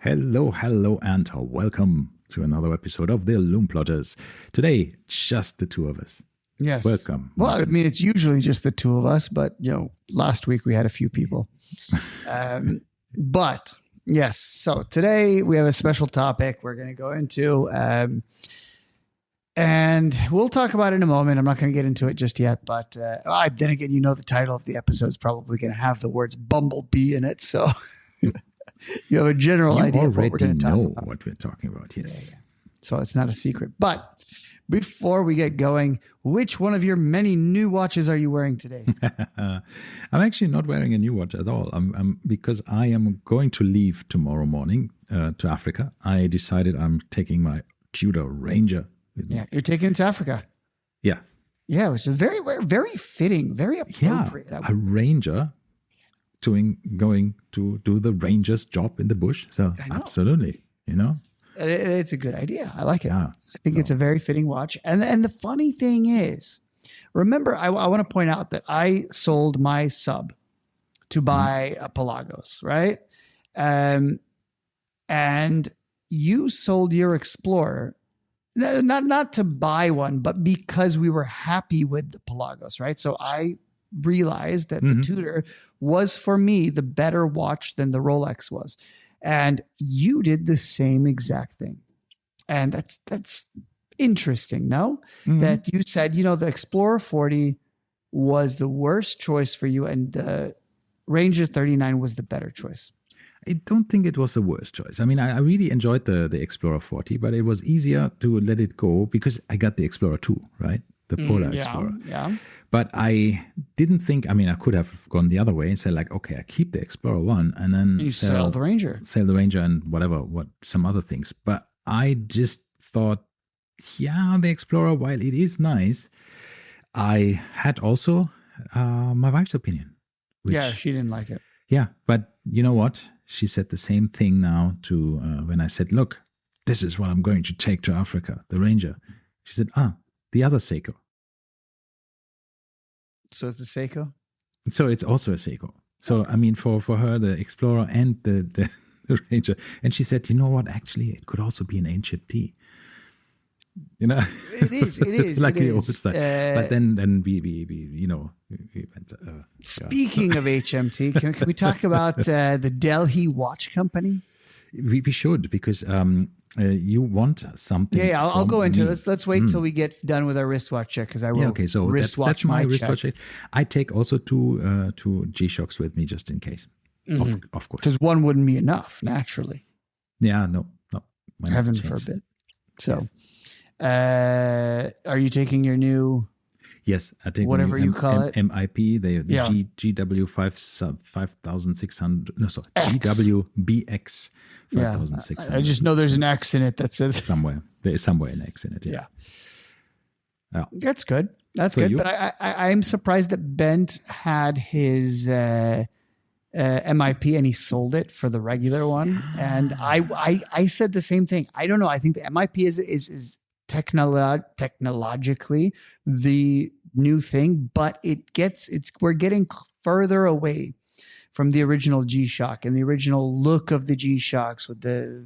Hello, and welcome to another episode of the Lume Plotters. Today, just the two of us. Yes. Welcome. Well, I mean, it's usually just the two of us, but last week we had a few people. But yes, so today we have a special topic we're going to go into, and we'll talk about it in a moment. I'm not going to get into it just yet, but then again, the title of the episode is probably going to have the words Bumblebee in it, so you have a general idea of what we're going to talk about. What we're talking about, yes. Yeah. So it's not a secret. But before we get going, which one of your many new watches are you wearing today? I'm actually not wearing a new watch at all. Because I am going to leave tomorrow morning to Africa. I decided I'm taking my Tudor Ranger with me. Yeah, you're taking it to Africa. Yeah. Yeah, which is very, very fitting, very appropriate. Yeah, a Ranger going to do the Ranger's job in the bush. So absolutely, It's a good idea. I like it. Yeah, I think it's a very fitting watch. And the funny thing is, remember, I want to point out that I sold my sub to buy a Pelagos, right? And you sold your Explorer, not to buy one, but because we were happy with the Pelagos, right? So I realized that the Tudor was for me the better watch than the Rolex was. And you did the same exact thing. And that's interesting, no? That you said, the Explorer 40 was the worst choice for you and the Ranger 39 was the better choice. I don't think it was the worst choice. I mean, I really enjoyed the Explorer 40, but it was easier to let it go because I got the Explorer 2, right? The Polar Explorer. Yeah. But I didn't think, I could have gone the other way and said okay, I keep the Explorer 1 and then sell the Ranger. Sell the Ranger and some other things. But I just thought, the Explorer, while it is nice, I had also my wife's opinion. Yeah, she didn't like it. Yeah, but you know what? She said the same thing now to when I said, look, this is what I'm going to take to Africa, the Ranger. She said, the other Seiko. So it's a Seiko? So it's also a Seiko. So, for her, the Explorer and the Ranger. And she said, you know what? Actually, it could also be an ancient T. It is. Like it the is. old style. But then we went. Speaking of HMT, can we talk about the Delhi Watch Company? We should, because you want something. Yeah, I'll go into it. Let's wait till we get done with our wristwatch check, because I will. Yeah, okay, so that's my wristwatch check. I take also two G-Shocks with me just in case, of course. Because one wouldn't be enough, naturally. Yeah, no. Heaven forbid. So, are you taking your new? Yes, I take whatever you call it. MIP, the GW 5600. No, sorry, GW-BX 5600. I just know there's an X in it that says somewhere. There is somewhere an X in it. Yeah. That's good. That's good. But I'm surprised that Bent had his MIP and he sold it for the regular one. And I said the same thing. I don't know. I think the MIP is technologically the new thing, but we're getting further away from the original G-Shock and the original look of the G-Shocks with the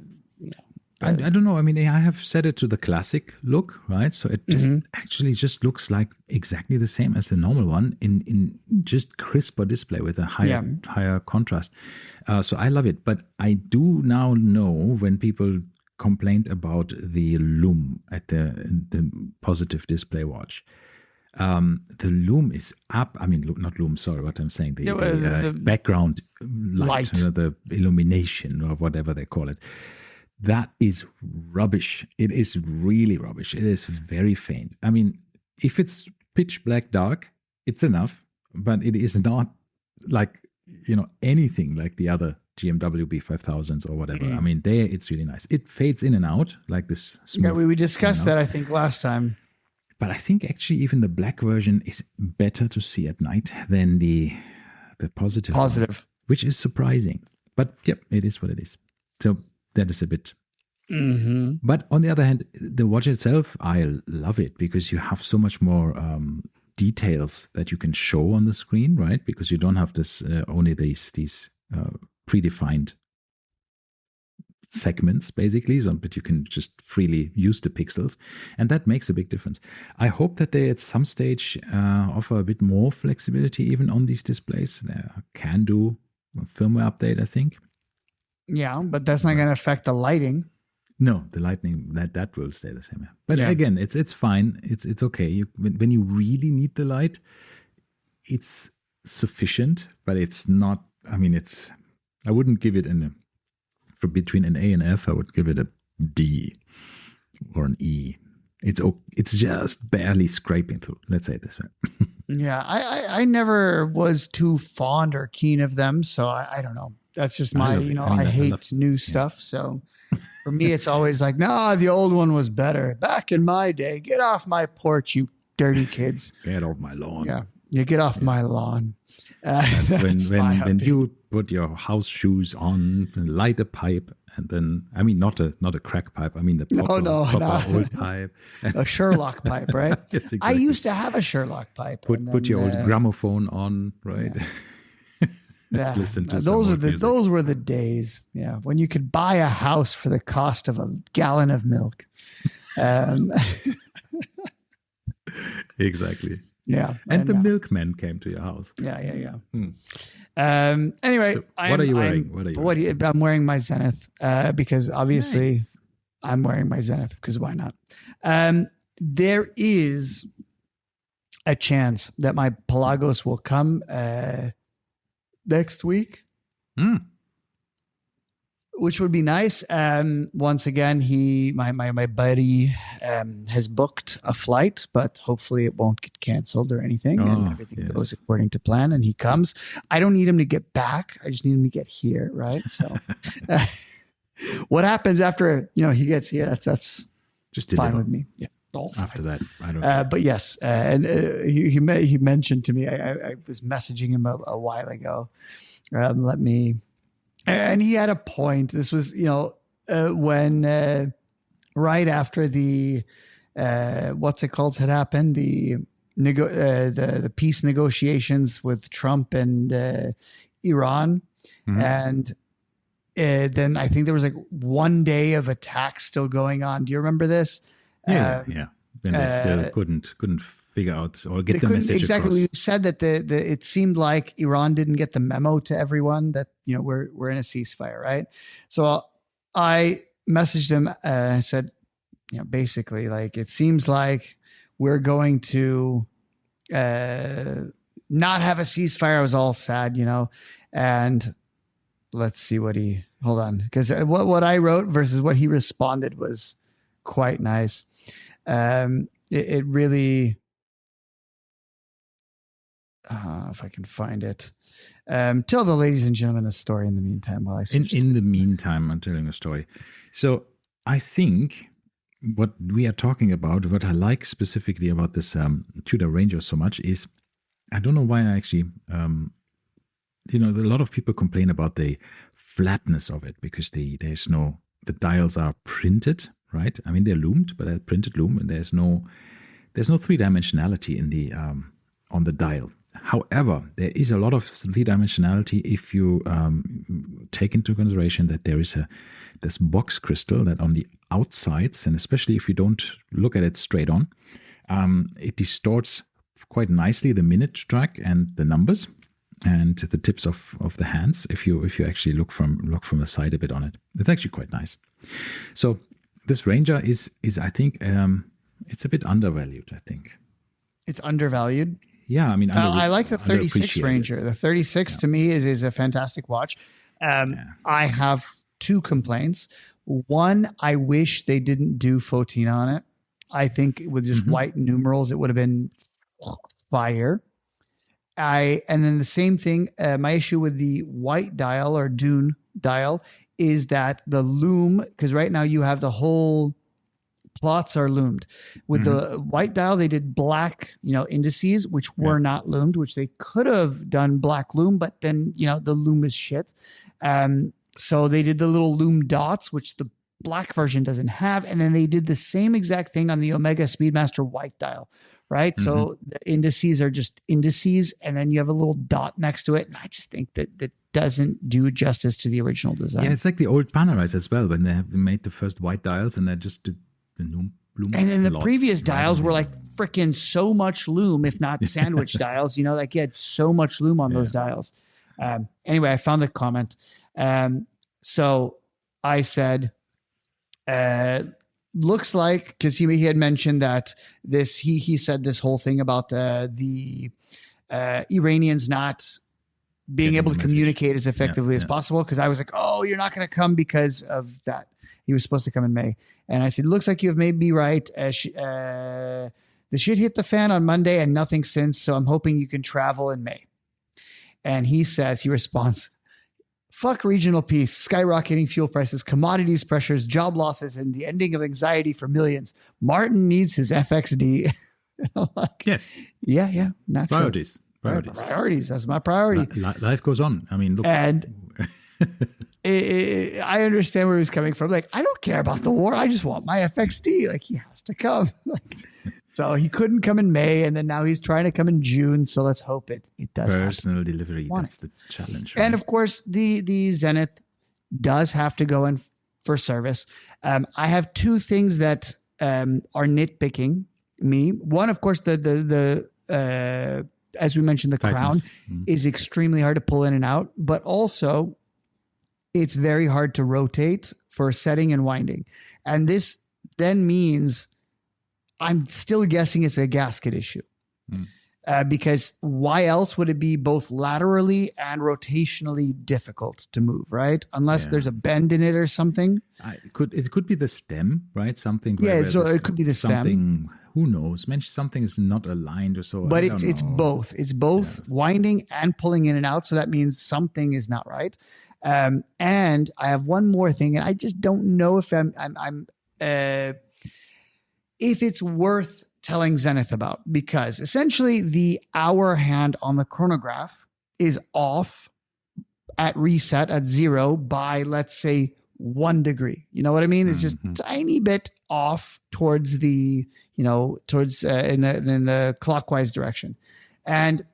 I don't know. I have set it to the classic look, right? So it just actually just looks like exactly the same as the normal one in just crisper display with a higher contrast. So I love it. But I do now know when people complained about the Lume at the positive display watch. The Lume is up. Not Lume. Sorry, what I'm saying. The background light. The illumination or whatever they call it. That is rubbish. It is really rubbish. It is very faint. If it's pitch black dark, it's enough, but it is not like anything like the other GMW B5000s or whatever. There it's really nice. It fades in and out like this smooth. Yeah, we discussed that I think last time. But I think actually even the black version is better to see at night than the positive one, which is surprising. But yep, it is what it is. So that is a bit. But on the other hand, the watch itself, I love it because you have so much more details that you can show on the screen, right? Because you don't have this only these predefined segments basically, but you can just freely use the pixels, and that makes a big difference. I hope that they at some stage offer a bit more flexibility even on these displays. They can do a firmware update, I think. Yeah, but that's not going to affect the lighting. No, the lighting that will stay the same. But again, it's fine. It's okay. When you really need the light, it's sufficient, but it's not. I mean, I wouldn't give it for between an A and F. I would give it a D or an E. It's just barely scraping through. Let's say it this way. Yeah, I never was too fond or keen of them, so I don't know. That's just my, I hate new stuff. So for me, it's always like, no, the old one was better. Back in my day, get off my porch, you dirty kids. Get off my lawn. Yeah, you get off my lawn. That's when you put your house shoes on and light a pipe, and then, I mean, not a crack pipe. I mean the proper old pipe. A Sherlock pipe, right? Yes, exactly. I used to have a Sherlock pipe. Put your old gramophone on, right? Yeah. Listen to those were the days. Yeah, when you could buy a house for the cost of a gallon of milk. Exactly. Yeah, and the milkman came to your house. Yeah. Anyway, so what are you wearing? I'm wearing my Zenith because obviously I'm wearing my Zenith because why not? There is a chance that my Pelagos will come next week, which would be nice. Once again, my buddy has booked a flight, but hopefully it won't get canceled or anything, and everything goes according to plan. And he comes. I don't need him to get back. I just need him to get here, right? So, what happens after he gets here? That's just fine with me. Yeah. After that, I don't. But yes, and he mentioned to me. I was messaging him a while ago. And he had a point. This was, when right after the what's it called had happened, the peace negotiations with Trump and Iran, and then I think there was like 1 day of attacks still going on. Do you remember this? Yeah. And they still couldn't figure out or get the message exactly. across. We said that it seemed like Iran didn't get the memo to everyone that we're in a ceasefire, right? So I messaged him. I said, basically, like, it seems like we're going to not have a ceasefire. I was all sad, and let's see what hold on, because what I wrote versus what he responded was quite nice. It really, if I can find it, tell the ladies and gentlemen a story in the meantime while I switch. In the meantime, I'm telling a story. So I think what we are talking about, what I like specifically about this Tudor Ranger so much is, I don't know why I actually, a lot of people complain about the flatness of it because the dials are printed. Right, I mean they're loomed, but they're printed loom, and there's no three-dimensionality in the on the dial. However, there is a lot of three-dimensionality if you take into consideration that there is this box crystal that on the outsides, and especially if you don't look at it straight on, it distorts quite nicely the minute track and the numbers and the tips of the hands. If you actually look from the side a bit on it, it's actually quite nice. So this Ranger is I think it's a bit undervalued. I think it's undervalued. Yeah, I mean, I like the 36 Ranger. The 36 to me is a fantastic watch. I have two complaints. One, I wish they didn't do Photina on it. I think with just white numerals, it would have been fire. And then the same thing. My issue with the white dial or Dune dial is that the loom, because right now you have the whole plots are loomed. With the white dial, they did black, indices, which were not loomed, which they could have done black loom, but then, the loom is shit. So they did the little loom dots, which the black version doesn't have. And then they did the same exact thing on the Omega Speedmaster white dial, right? So the indices are just indices, and then you have a little dot next to it. And I just think that doesn't do justice to the original design. Yeah, it's like the old Panerais as well, when they made the first white dials and they just did the Lume. And then the previous dials were like freaking so much Lume, if not sandwich dials, like you had so much Lume on those dials. Anyway, I found the comment. So I said, looks like, because he had mentioned that he said this whole thing about the Iranians not being able to communicate as effectively as possible. Because I was like, oh, you're not going to come because of that. He was supposed to come in May. And I said, looks like you have made me right. The shit hit the fan on Monday and nothing since. So I'm hoping you can travel in May. And he responds, fuck regional peace, skyrocketing fuel prices, commodities pressures, job losses, and the ending of anxiety for millions. Martin needs his FXD. Like, yes. Yeah. Naturally. Priorities. That's my priority. Life goes on. I mean, look. And I understand where he's coming from. Like, I don't care about the war. I just want my FXD. Like, he has to come. So he couldn't come in May, and then now he's trying to come in June. So let's hope it does happen. Personal delivery. That's the challenge. Right? And of course, the Zenith does have to go in for service. I have two things that are nitpicking me. One, of course, the as we mentioned, the crown is extremely hard to pull in and out, but also it's very hard to rotate for setting and winding. And this then means I'm still guessing it's a gasket issue because why else would it be both laterally and rotationally difficult to move, right? Unless there's a bend in it or something. It could be the stem, right? Something. Yeah, so it could be the stem. Who knows? Maybe something is not aligned or so. But it's both. It's both winding and pulling in and out. So that means something is not right. And I have one more thing, and I just don't know if if it's worth telling Zenith about, because essentially the hour hand on the chronograph is off at reset at 0 by, let's say, 1 degree. You know what I mean? It's just tiny bit off towards the, in the clockwise direction. And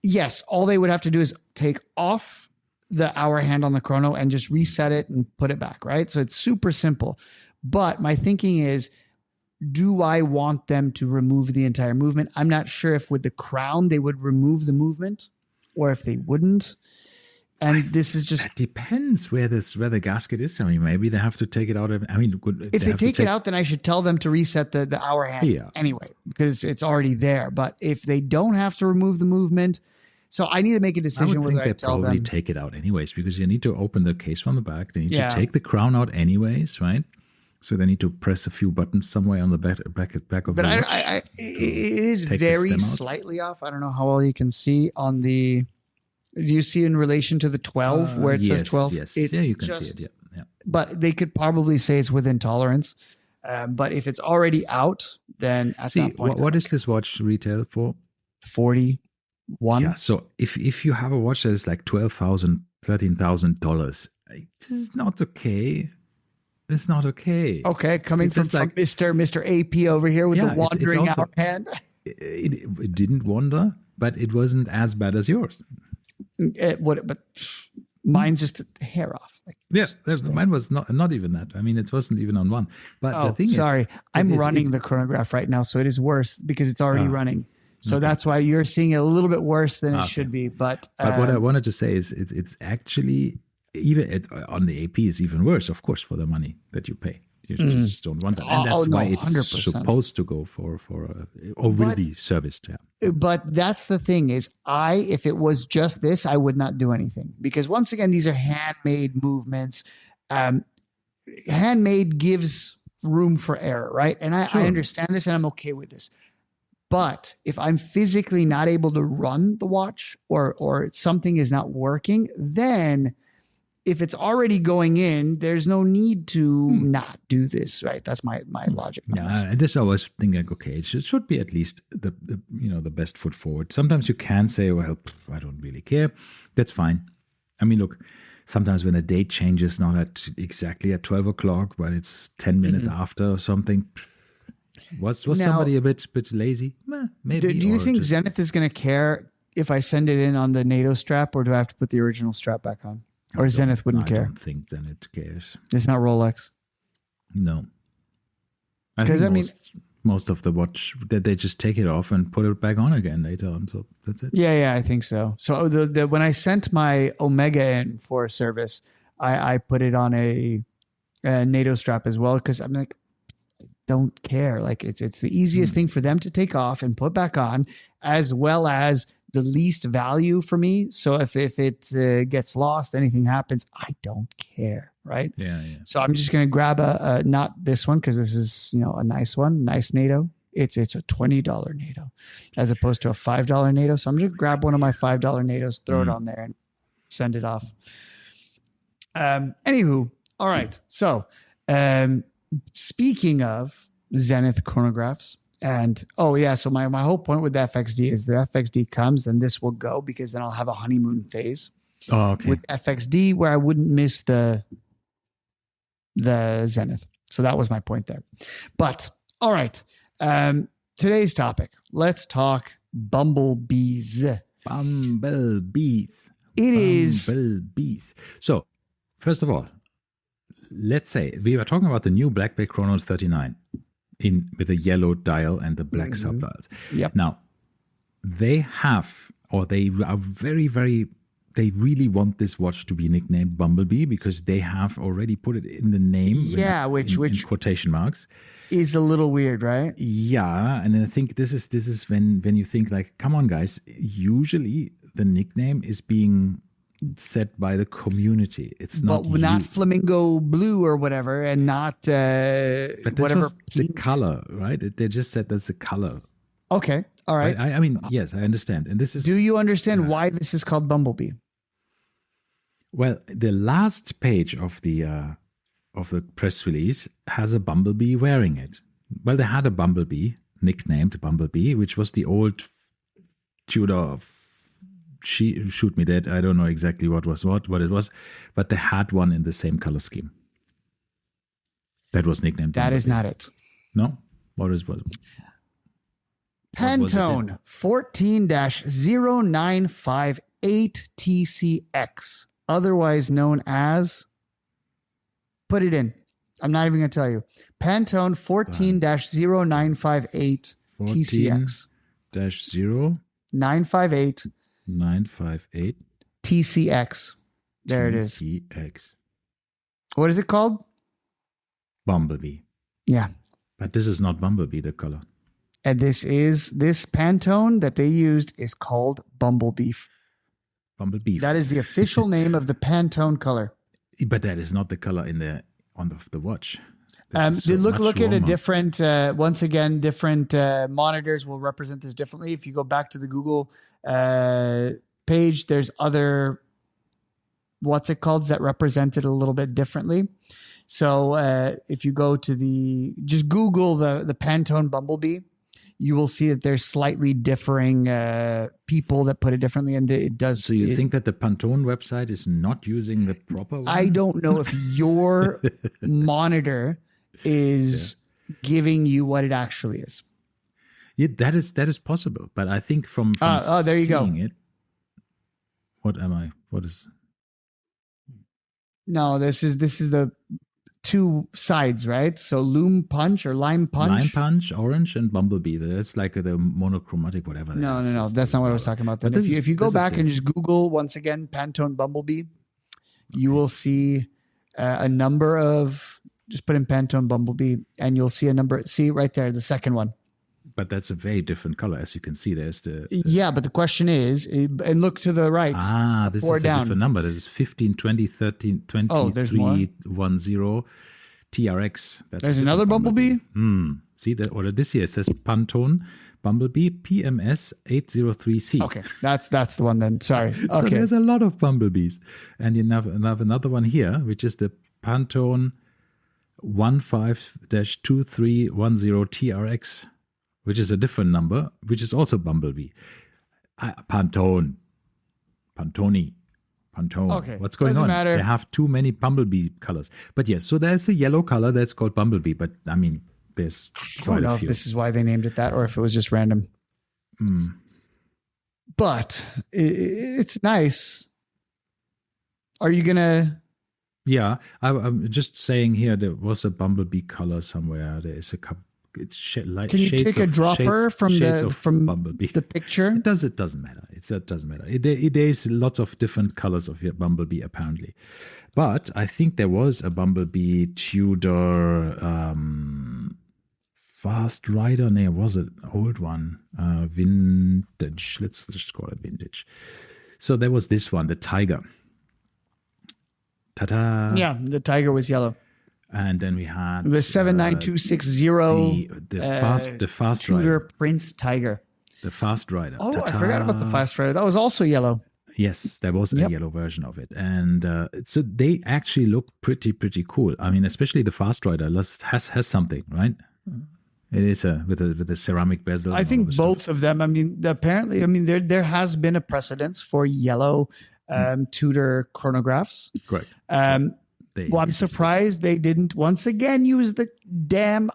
yes, all they would have to do is take off the hour hand on the chrono and just reset it and put it back, right? So it's super simple. But my thinking is, do I want them to remove the entire movement? I'm not sure if with the crown they would remove the movement or if they wouldn't. And this is just... It depends where the gasket is. I mean, maybe they have to take it out. If they take it out, then I should tell them to reset the hour hand anyway, because it's already there. But if they don't have to remove the movement... So I need to make a decision whether I tell them. Probably take it out anyways, because you need to open the case from the back. They need to take the crown out anyways, right? So they need to press a few buttons somewhere on the back of the watch. But it is very slightly off. I don't know how well you can see on the... Do you see in relation to the 12 where it says 12? Yes, you can see it. Yeah. But they could probably say it's within tolerance. But if it's already out, then at that point... What is this watch retail for? 41. Yeah, so if you have a watch that is like $12,000, $13,000, it's not okay. It's not okay. Okay, coming from Mr. AP over here with the wandering hour hand. It didn't wander, but it wasn't as bad as yours. But mine's just a hair off. Mine was not even that. I mean, it wasn't even on one. But the thing is, I'm running the chronograph right now, so it is worse because it's already running. So that's why you're seeing it a little bit worse than it should be. But what I wanted to say is it's actually even on the AP is even worse, of course, for the money that you pay. You just don't want that. And that's why it's 100%. Supposed to go for or will be serviced. Yeah. But that's the thing is if it was just this, I would not do anything, because once again, these are handmade movements. Handmade gives room for error, right? And I understand this and I'm okay with this. But if I'm physically not able to run the watch or something is not working, then if it's already going in, there's no need to not do this, right? That's my logic. Yeah, I just always think like, okay, it should be at least the best foot forward. Sometimes you can say, well, I don't really care. That's fine. I mean, look, sometimes when a date changes, not exactly at 12 o'clock, but it's 10 minutes after or something. Was somebody a bit lazy? Maybe. Do you think Zenith is going to care if I send it in on the NATO strap, or do I have to put the original strap back on? Or Zenith wouldn't care? I don't think Zenith cares. It's not Rolex. No. Because I mean, most of the watch, they just take it off and put it back on again later on. So that's it. Yeah, I think so. So when I sent my Omega in for service, I put it on a NATO strap as well, because I'm like, don't care. Like it's the easiest thing for them to take off and put back on, as well as the least value for me. So if it gets lost, anything happens, I don't care, right? Yeah. So I'm just gonna grab a not this one, because this is a nice one, nice NATO. It's a $20 NATO as opposed to a $5 NATO. So I'm just gonna grab one of my $5 NATOs, throw it on there, and send it off. Anywho, all right. So speaking of Zenith chronographs. And so my whole point with the FXD is the FXD comes, then this will go, because then I'll have a honeymoon phase with FXD where I wouldn't miss the Zenith. So that was my point there. But all right, today's topic. Let's talk bumblebees. Bumblebees. It is bumblebees. So first of all, let's say we were talking about the new Black Bay Chrono 39. With the yellow dial and the black subdials. Yep. Now, they have, or they are very, very, they really want this watch to be nicknamed Bumblebee, because they have already put it in the name. Yeah, which in quotation marks is a little weird, right? Yeah, and I think this is when you think like, come on, guys. Usually the nickname is being set by the community. It's not flamingo blue or whatever, and not but this whatever was the color, right? They just said that's the color. Okay, all right. I mean, yes, I understand. And this is. Do you understand why this is called Bumblebee? Well, the last page of the press release has a bumblebee wearing it. Well, they had a bumblebee nicknamed Bumblebee, which was the old Tudor. Shoot me dead. I don't know exactly what it was, but they had one in the same color scheme. That was nicknamed. That Bumblebee. is not it. No? What is what? Pantone 14-0958 TCX, otherwise known as. Put it in. I'm not even going to tell you. Pantone 14-0958 TCX. 958 958 TCX. There it is. TCX. What is it called? Bumblebee. Yeah. But this is not Bumblebee, the color. And this Pantone that they used is called Bumblebee. Bumblebee. That is the official name of the Pantone color. But that is not the color on the watch. Look at a different. Once again, different monitors will represent this differently. If you go back to the Google page, there's other that represent it a little bit differently. So if you go to just Google the Pantone Bumblebee, you will see that there's slightly differing people that put it differently, and it does. So you think that the Pantone website is not using the proper one? I don't know if your monitor is giving you what it actually is. Yeah, that is possible, but I think from there you go. It, what am I? What is? No, this is the two sides, right? So Lume Punch or Lime Punch. Lime Punch, Orange, and Bumblebee. That's like the monochromatic, whatever. No. That's not what I was talking about. Then if you go back and just Google once again Pantone Bumblebee, you will see a number of. Just put in Pantone Bumblebee, and you'll see a number. See right there, the second one. But that's a very different color, as you can see. There's the yeah, but the question is, and look to the right. This is a different number. This is 15, 20, 13, 23, 10 TRX. There's another Bumblebee. See that order this here. It says Pantone Bumblebee PMS 803C. Okay, that's the one then. Sorry. So okay, there's a lot of Bumblebees, and you have another one here, which is the Pantone 15-2310 TRX, which is a different number, which is also Bumblebee. Pantone. Okay. What's going on? Matter. They have too many Bumblebee colors. But yes, so there's a yellow color that's called Bumblebee, but I mean, there's quite a few. I don't know if this is why they named it that or if it was just random. but it's nice. Are you gonna? Yeah, I'm just saying here there was a Bumblebee color somewhere. There is a couple. It's light. Can you take a dropper from Bumblebee. the picture? It doesn't matter. It doesn't matter. There's lots of different colors of your Bumblebee apparently, but I think there was a Bumblebee Tudor Fast Rider. No, it was an old one, vintage. Let's just call it vintage. So there was this one, the Tiger. Ta-da! Yeah, the Tiger was yellow. And then we had the 79260, the fast Tudor rider, Prince Tiger. the Fast Rider. Oh, I forgot about the Fast Rider. That was also yellow. Yes, there was a yellow version of it, and so they actually look pretty cool. I mean, especially the Fast Rider has something, right? It is with a ceramic bezel. I think both of them. I mean, apparently, there has been a precedence for yellow Tudor chronographs. Correct. Well, I'm surprised they didn't once again use the damn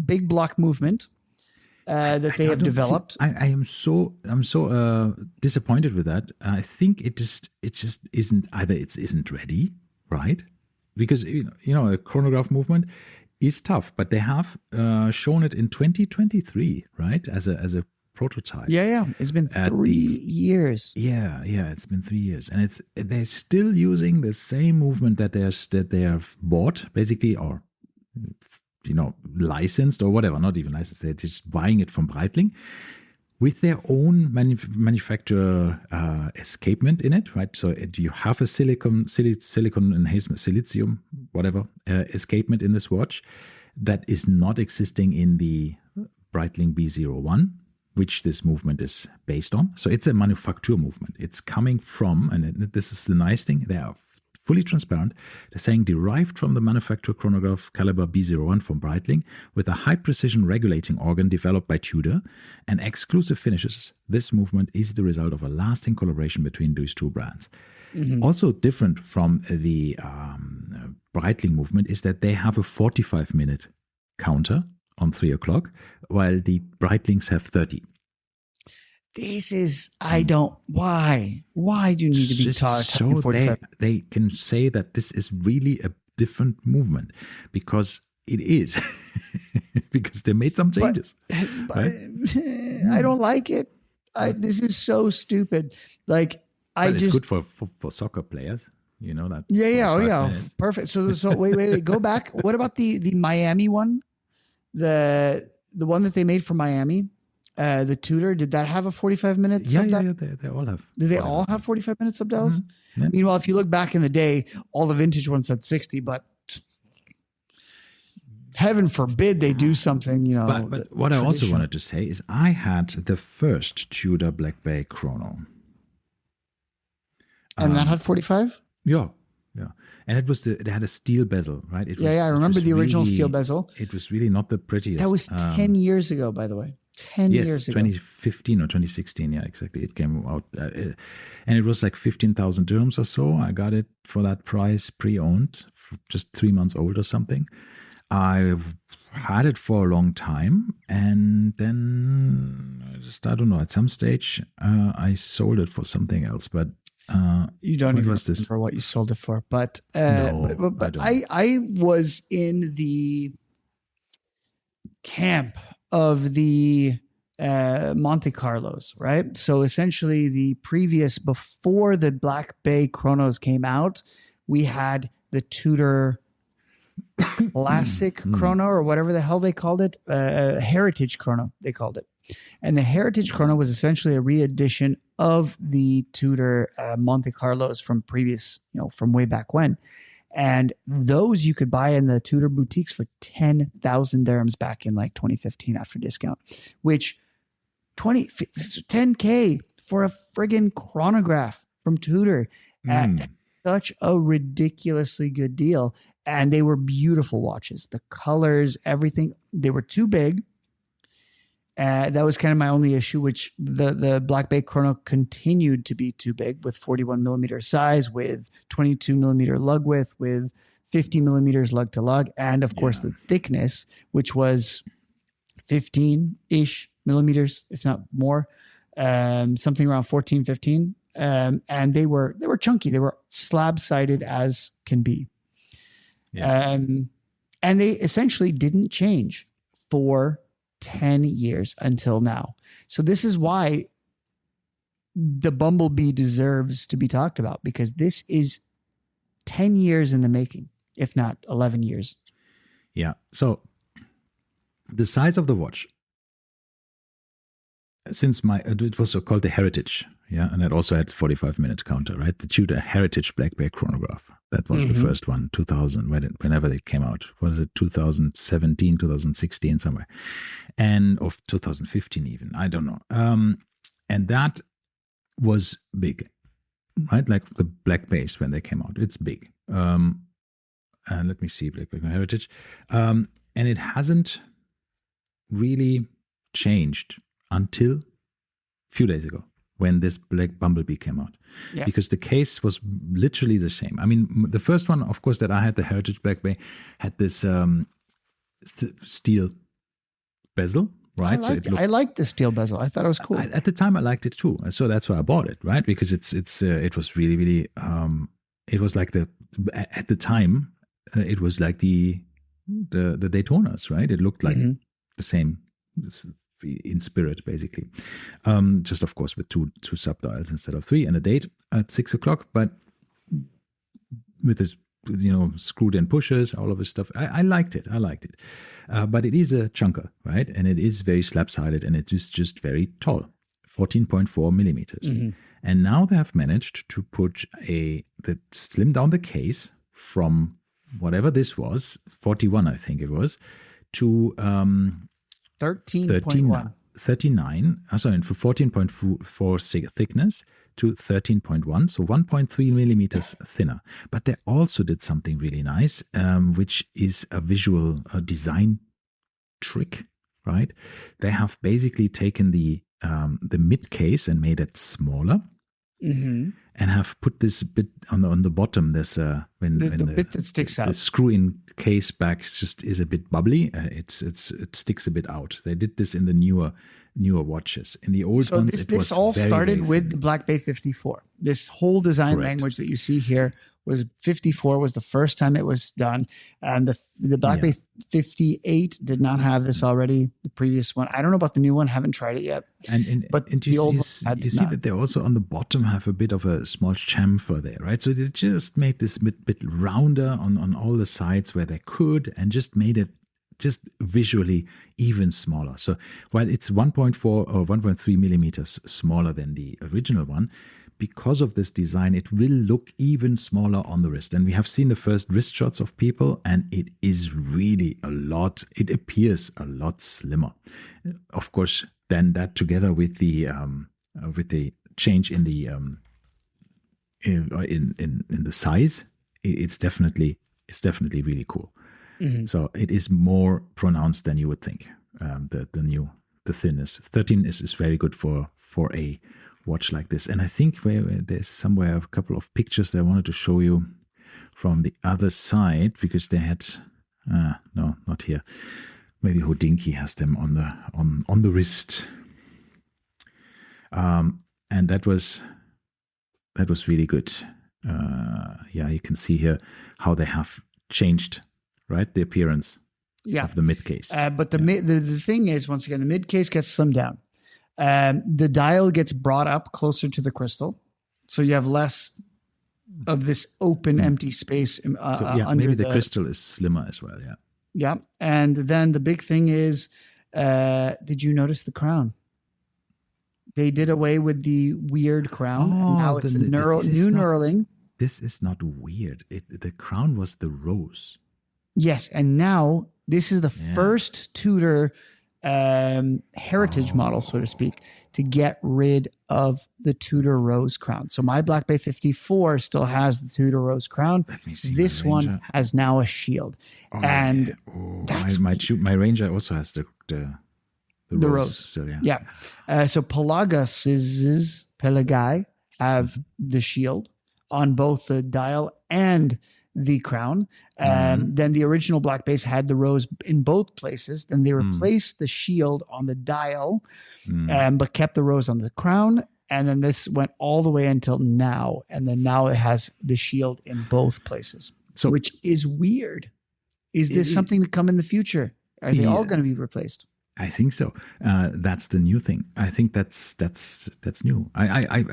big block movement that they have developed. I'm so disappointed with that. I think it just isn't either. It isn't ready, right? Because a chronograph movement is tough, but they have shown it in 2023, right? As a prototype. Yeah. It's been 3 years. Yeah. It's been 3 years, and they're still using the same movement that they have bought, basically, or licensed or whatever. Not even licensed. They're just buying it from Breitling with their own manufacturer escapement in it, right? So you have a silicon enhancement, silicium, whatever, escapement in this watch that is not existing in the Breitling B01, which this movement is based on. So it's a manufacturer movement. It's coming from, and this is the nice thing, they are fully transparent. They're saying derived from the manufacturer chronograph caliber B01 from Breitling with a high precision regulating organ developed by Tudor and exclusive finishes. This movement is the result of a lasting collaboration between these two brands. Mm-hmm. Also different from the Breitling movement is that they have a 45-minute counter on 3 o'clock, while the Breitlings have 30. This is, why do you need to be taught? So they can say that this is really a different movement, because it is, because they made some changes. But I don't like it. This is so stupid. Like, it's good for soccer players. You know that. Yeah. Minutes. Perfect. So wait. Go back. What about the Miami one? The one that they made for Miami, the Tudor, did that have a 45-minute sub? Yeah, they all have. Do they all have 45-minute sub dials? Mm-hmm. Yeah. Meanwhile, if you look back in the day, all the vintage ones had 60, but heaven forbid they do something, But what I also wanted to say is I had the first Tudor Black Bay Chrono. And that had 45? Yeah. And it had a steel bezel, right? I remember the original steel bezel. It was really not the prettiest. That was 10 years ago, by the way. 10 years ago. 2015 or 2016. Yeah, exactly. It came out. And it was like 15,000 dirhams or so. I got it for that price pre-owned, just 3 months old or something. I've had it for a long time. And then I don't know, at some stage, I sold it for something else. But you don't even remember what you sold it for, but I was in the camp of the Monte Carlos, right? So essentially before the Black Bay Chronos came out, we had the Tudor Classic Chrono, or whatever the hell they called it, Heritage Chrono, they called it. And the Heritage Chrono was essentially a re-edition of the Tudor Monte Carlos from previous, from way back when. And those you could buy in the Tudor boutiques for 10,000 dirhams back in like 2015 after discount, which 10K for a friggin' chronograph from Tudor at such a ridiculously good deal. And they were beautiful watches. The colors, everything, they were too big. That was kind of my only issue, which the Black Bay Chrono continued to be too big with 41 millimeter size, with 22 millimeter lug width, with 50 millimeters lug to lug, and of course the thickness, which was 15-ish millimeters, if not more. something around 14, 15. And they were chunky. They were slab-sided as can be. Yeah. And they essentially didn't change for 10 years until now. So this is why the Bumblebee deserves to be talked about, because this is 10 years in the making, if not 11 years. Yeah. So the size of the watch, since it was called the Heritage, yeah, and it also had 45-minute counter, right? The Tudor Heritage Black Bay Chronograph. That was the first one, 2000, whenever they came out. Was it 2017, 2016, somewhere? And of 2015 even, I don't know. And that was big, right? Like the Black Bays when they came out. It's big. And let me see, Black Bay Heritage. And it hasn't really changed until a few days ago, when this Black Bumblebee came out. Yeah. Because the case was literally the same. I mean, the first one, of course, that I had, the Heritage Black Bay, had this steel bezel, right? I liked the steel bezel. I thought it was cool. At the time, I liked it too. So that's why I bought it, right? Because it was really, really, it was like at the time, it was like the Daytonas, right? It looked like the same, in spirit, basically. Just of course with two subdials instead of 3, and a date at 6 o'clock, but with this, screwed in pushers, all of this stuff. I liked it. But it is a chunker, right? And it is very slab-sided, and it is just very tall, 14.4 millimeters. And now they have managed to slim down the case from whatever this was, 41, I think it was, to 13.1. 39, sorry, for 14.4 thickness to 13.1, so 1.3 millimeters thinner. But they also did something really nice, which is a visual design trick, right? They have basically taken the mid case and made it smaller. And have put this bit on the bottom. This the bit that sticks out. The screw-in case back is a bit bubbly. It sticks a bit out. They did this in the newer watches. In the old ones, this all started with the Black Bay 54. This whole design language that you see here was 54 was the first time it was done, and the Black Bay 58 did not have this already. The previous one, I don't know about the new one, haven't tried it yet. But do you see that they also on the bottom have a bit of a small chamfer there, right? So they just made this bit rounder on all the sides where they could, and just made it just visually even smaller. So while it's 1.4 or 1.3 millimeters smaller than the original one, because of this design, it will look even smaller on the wrist. And we have seen the first wrist shots of people, and it is really it appears a lot slimmer. Of course, then that together with the change in the in the size, it's definitely really cool. So it is more pronounced than you would think. The thinness, 13 is very good for a watch like this. And I think there's somewhere a couple of pictures that I wanted to show you from the other side, because they had no, not here. Maybe Hodinky has them on the wrist. And that was really good. You can see here how they have changed, right, the appearance of the mid case. But the thing is, once again, the mid case gets slimmed down. The dial gets brought up closer to the crystal, so you have less of this open, empty space under maybe the crystal is slimmer as well. Yeah, and then the big thing is, did you notice the crown? They did away with the weird crown, and now it's a new knurling. This is not weird. The crown was the rose. Yes, and now this is the first Tudor heritage model, so to speak, to get rid of the Tudor rose crown. So my Black Bay 54 still has the Tudor rose crown. This one has now a shield, and my Ranger also has the rose. Still, so Pelagai have the shield on both the dial and the crown. Then the original Black Bays had the rose in both places. Then they replaced the shield on the dial, but kept the rose on the crown. And then this went all the way until now. And then now it has the shield in both places, which is weird. Is this something to come in the future? Are they all going to be replaced? I think so. That's the new thing. I think that's new. I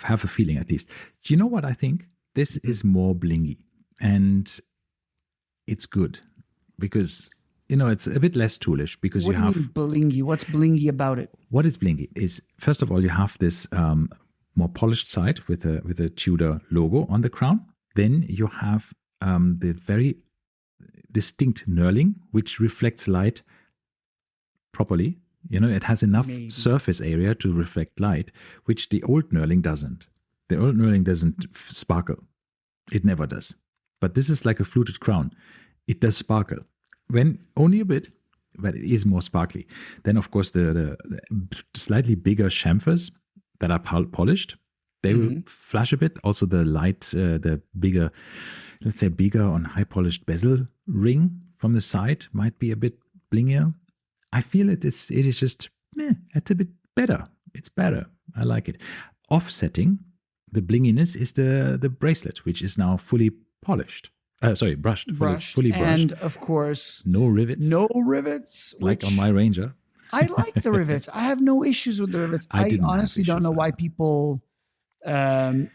have a feeling, at least. Do you know what I think? This is more blingy, and it's good because it's a bit less toolish because what you have blingy. What's blingy about it? What is blingy is, first of all, you have this more polished side with a Tudor logo on the crown. Then you have the very distinct knurling, which reflects light properly. It has enough surface area to reflect light, which the old knurling doesn't. The old knurling doesn't sparkle. It never does. But this is like a fluted crown. It does sparkle. When only a bit, but it is more sparkly. Then, of course, the slightly bigger chamfers that are polished, they will flash a bit. Also, the light, the bigger, let's say bigger on high polished bezel ring from the side might be a bit blingier. I feel it is just, it's a bit better. It's better. I like it. Offsetting the blinginess is the bracelet, which is now fully polished. Brushed. Fully brushed. And of course, no rivets. No rivets. Like on my Ranger. I like the rivets. I have no issues with the rivets. I honestly don't know why people. When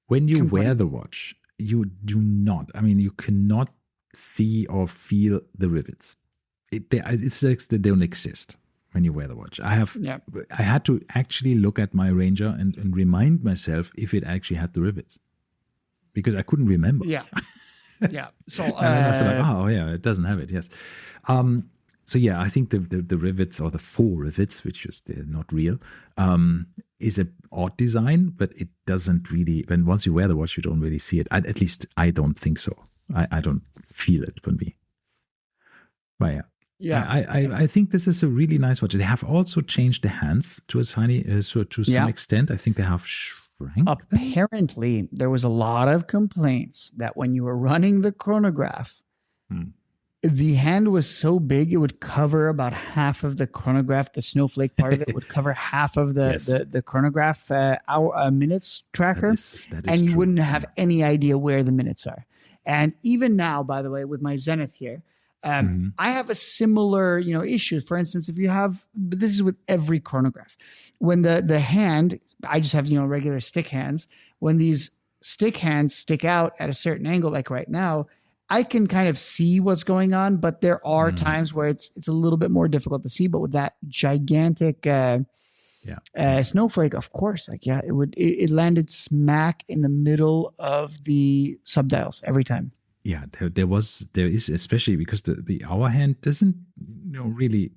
you wear the watch, you do not. I mean, you cannot see or feel the rivets. It's like they don't exist when you wear the watch. I had to actually look at my Ranger and remind myself if it actually had the rivets, because I couldn't remember. Yeah. Yeah. So and then I was like, it doesn't have it. Yes. So yeah, I think the rivets, or the 4 rivets, which is they're not real, is a odd design, but it doesn't really. When once you wear the watch, you don't really see it. At least I don't think so. I don't feel it for me. But yeah. Yeah, I think this is a really nice watch. They have also changed the hands to some extent. I think they have shrank. Apparently, there was a lot of complaints that when you were running the chronograph, the hand was so big it would cover about half of the chronograph. The snowflake part of it would cover half of the chronograph minutes tracker, that is and you true. wouldn't have any idea where the minutes are. And even now, by the way, with my Zenith here. I have a similar, issue. For instance, if you have, but this is with every chronograph, when the hand, I just have, regular stick hands. When these stick hands stick out at a certain angle, like right now, I can kind of see what's going on, but there are times where it's a little bit more difficult to see. But with that gigantic snowflake, of course, it landed smack in the middle of the subdials every time. Yeah, there is, especially because the hour hand doesn't really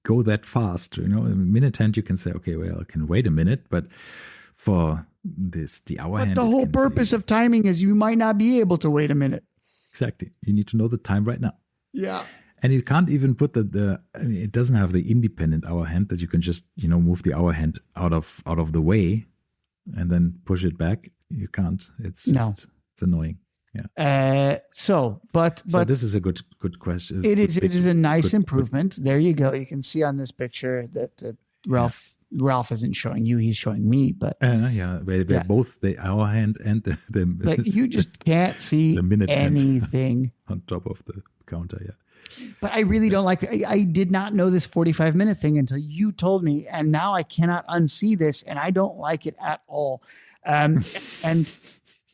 go that fast. A minute hand, you can say, okay, well, I can wait a minute, but for the hour hand. But the whole purpose of timing is you might not be able to wait a minute. Exactly. You need to know the time right now. Yeah. And you can't even put it doesn't have the independent hour hand that you can just, move the hour hand out of the way and then push it back. You can't. It's annoying. Yeah. So this is a good question. It is a nice improvement. There you go. You can see on this picture that Ralph isn't showing you; he's showing me. But they're both the hour hand and the like you just can't see the minute anything on top of the counter. Yeah. But I really don't like it. I did not know this 45-minute thing until you told me, and now I cannot unsee this, and I don't like it at all. And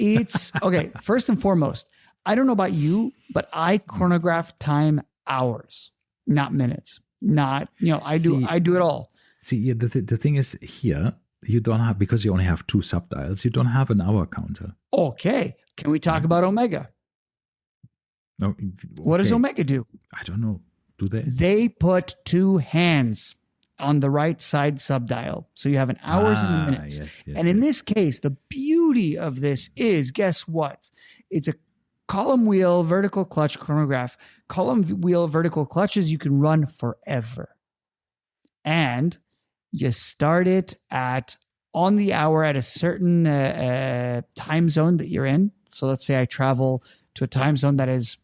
it's okay. First and foremost, I don't know about you, but I chronograph time hours, not minutes. Not, I do it all. See, the thing is here, you don't have, because you only have 2 subdials, you don't have an hour counter. Okay. Can we talk about Omega? No. Okay. What does Omega do? I don't know. Do they? They put 2 hands on the right side subdial. So you have an hours and the minutes. Yes, and in this case, the beauty of this is, guess what? It's a column wheel vertical clutch chronograph. Column wheel vertical clutches you can run forever. And you start it on the hour at a certain time zone that you're in. So let's say I travel to a time zone that is,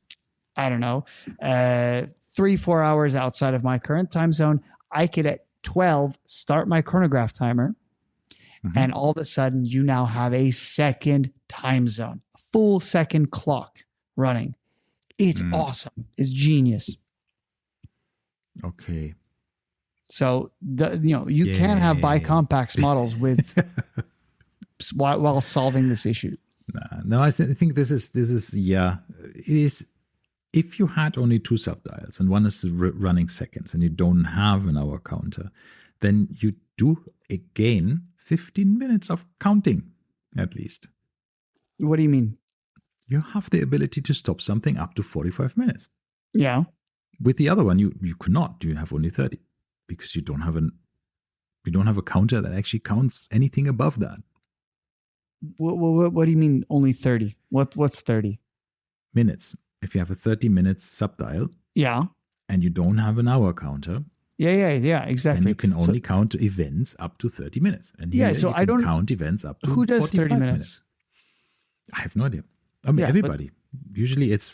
I don't know, 3-4 hours outside of my current time zone. I could at 12 start my chronograph timer. And all of a sudden you now have a second time zone, a full second clock running. It's awesome. It's genius. Okay. So, you can have bicompax models with while solving this issue. No, I think this is it is. If you had only 2 subdials and one is running seconds and you don't have an hour counter, then you do again 15 minutes of counting at least. What do you mean? You have the ability to stop something up to 45 minutes. Yeah. With the other one, you cannot. You have only 30 because you don't have a counter that actually counts anything above that. What do you mean only 30? What's 30? Minutes. If you have a 30 minutes subdial. Yeah. And you don't have an hour counter. Yeah, exactly. And you can only count events up to 30 minutes. And so I don't count events up to who does 30 minutes? I have no idea. I mean, everybody. Usually it's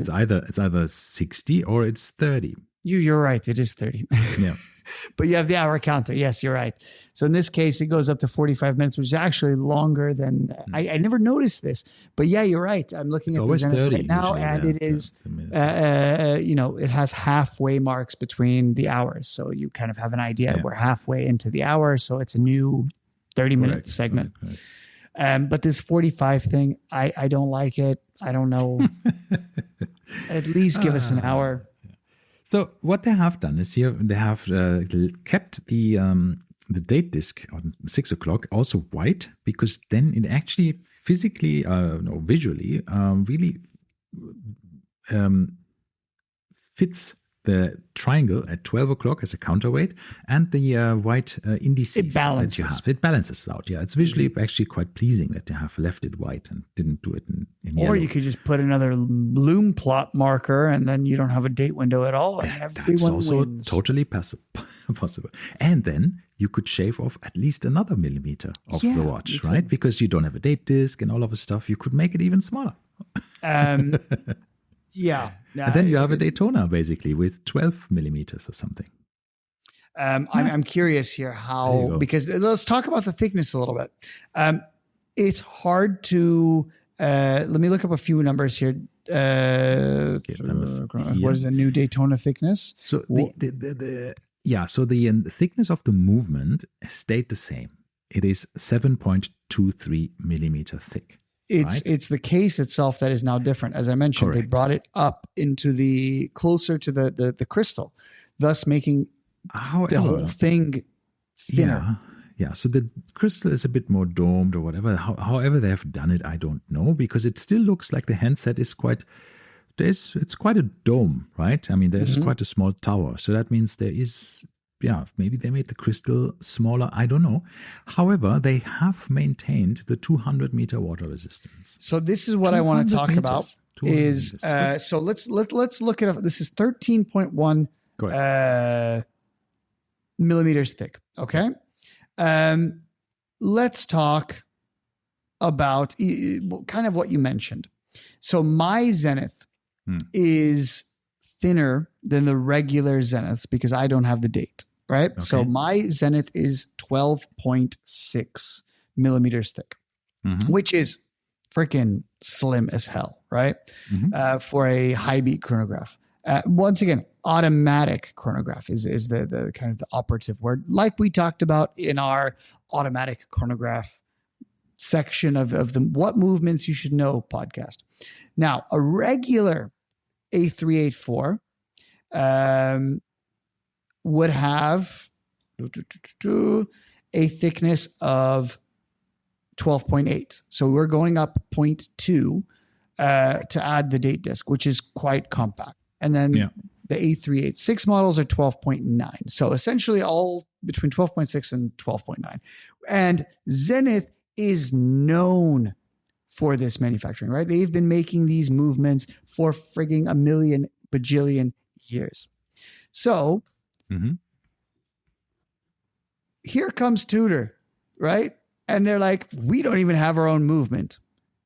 either 60 or it's 30. You're right. It is 30. Yeah. But you have the hour counter. Yes, you're right. So in this case, it goes up to 45 minutes, which is actually longer than I never noticed this. But yeah, you're right. I'm looking at the Zenith right now, and it is, it has halfway marks between the hours. So you kind of have an idea we're halfway into the hour. So it's a new 30-minute segment. Correct. But this 45 thing, I don't like it. I don't know. At least give us an hour. So what they have done is here they have kept the date disk on 6 o'clock also white, because then it actually physically, visually, really fits the triangle at 12 o'clock as a counterweight, and the white indices that you have. It balances out. Yeah, it's visually actually quite pleasing that they have left it white and didn't do it in yellow. Or you could just put another Lume plot marker, and then you don't have a date window at all. And that's also totally possible. And then you could shave off at least another millimeter of the watch, right? Because you don't have a date disk and all of the stuff. You could make it even smaller. Yeah. And then you have a Daytona basically with 12 millimeters or something. I'm curious here because let's talk about the thickness a little bit. It's hard to, let me look up a few numbers here. What is the new Daytona thickness? So the thickness of the movement stayed the same. It is 7.23 millimeter thick. It's the case itself that is now different. As I mentioned, They brought it up into closer to the crystal, thus making the whole thing thinner. Yeah. So the crystal is a bit more domed or whatever. However they have done it, I don't know, because it still looks like the handset is it's quite a dome, right? I mean, there's quite a small tower. So that means there is, maybe they made the crystal smaller. I don't know. However, they have maintained the 200-meter water resistance. So this is what I want to talk about. So let's look at this is 13.1 millimeters thick. Okay. Let's talk about kind of what you mentioned. So my Zenith is thinner than the regular Zeniths because I don't have the date. Right. Okay. So my Zenith is 12.6 millimeters thick, which is freaking slim as hell. Right. For a high beat chronograph. Once again, automatic chronograph is the kind of the operative word, like we talked about in our automatic chronograph section of the What Movements You Should Know podcast. Now, a regular A384, would have a thickness of 12.8. So we're going up 0.2 to add the date disk, which is quite compact. And then the A386 models are 12.9. So essentially all between 12.6 and 12.9. And Zenith is known for this manufacturing, right? They've been making these movements for frigging a million bajillion years. So here comes Tudor, right? And they're like, we don't even have our own movement.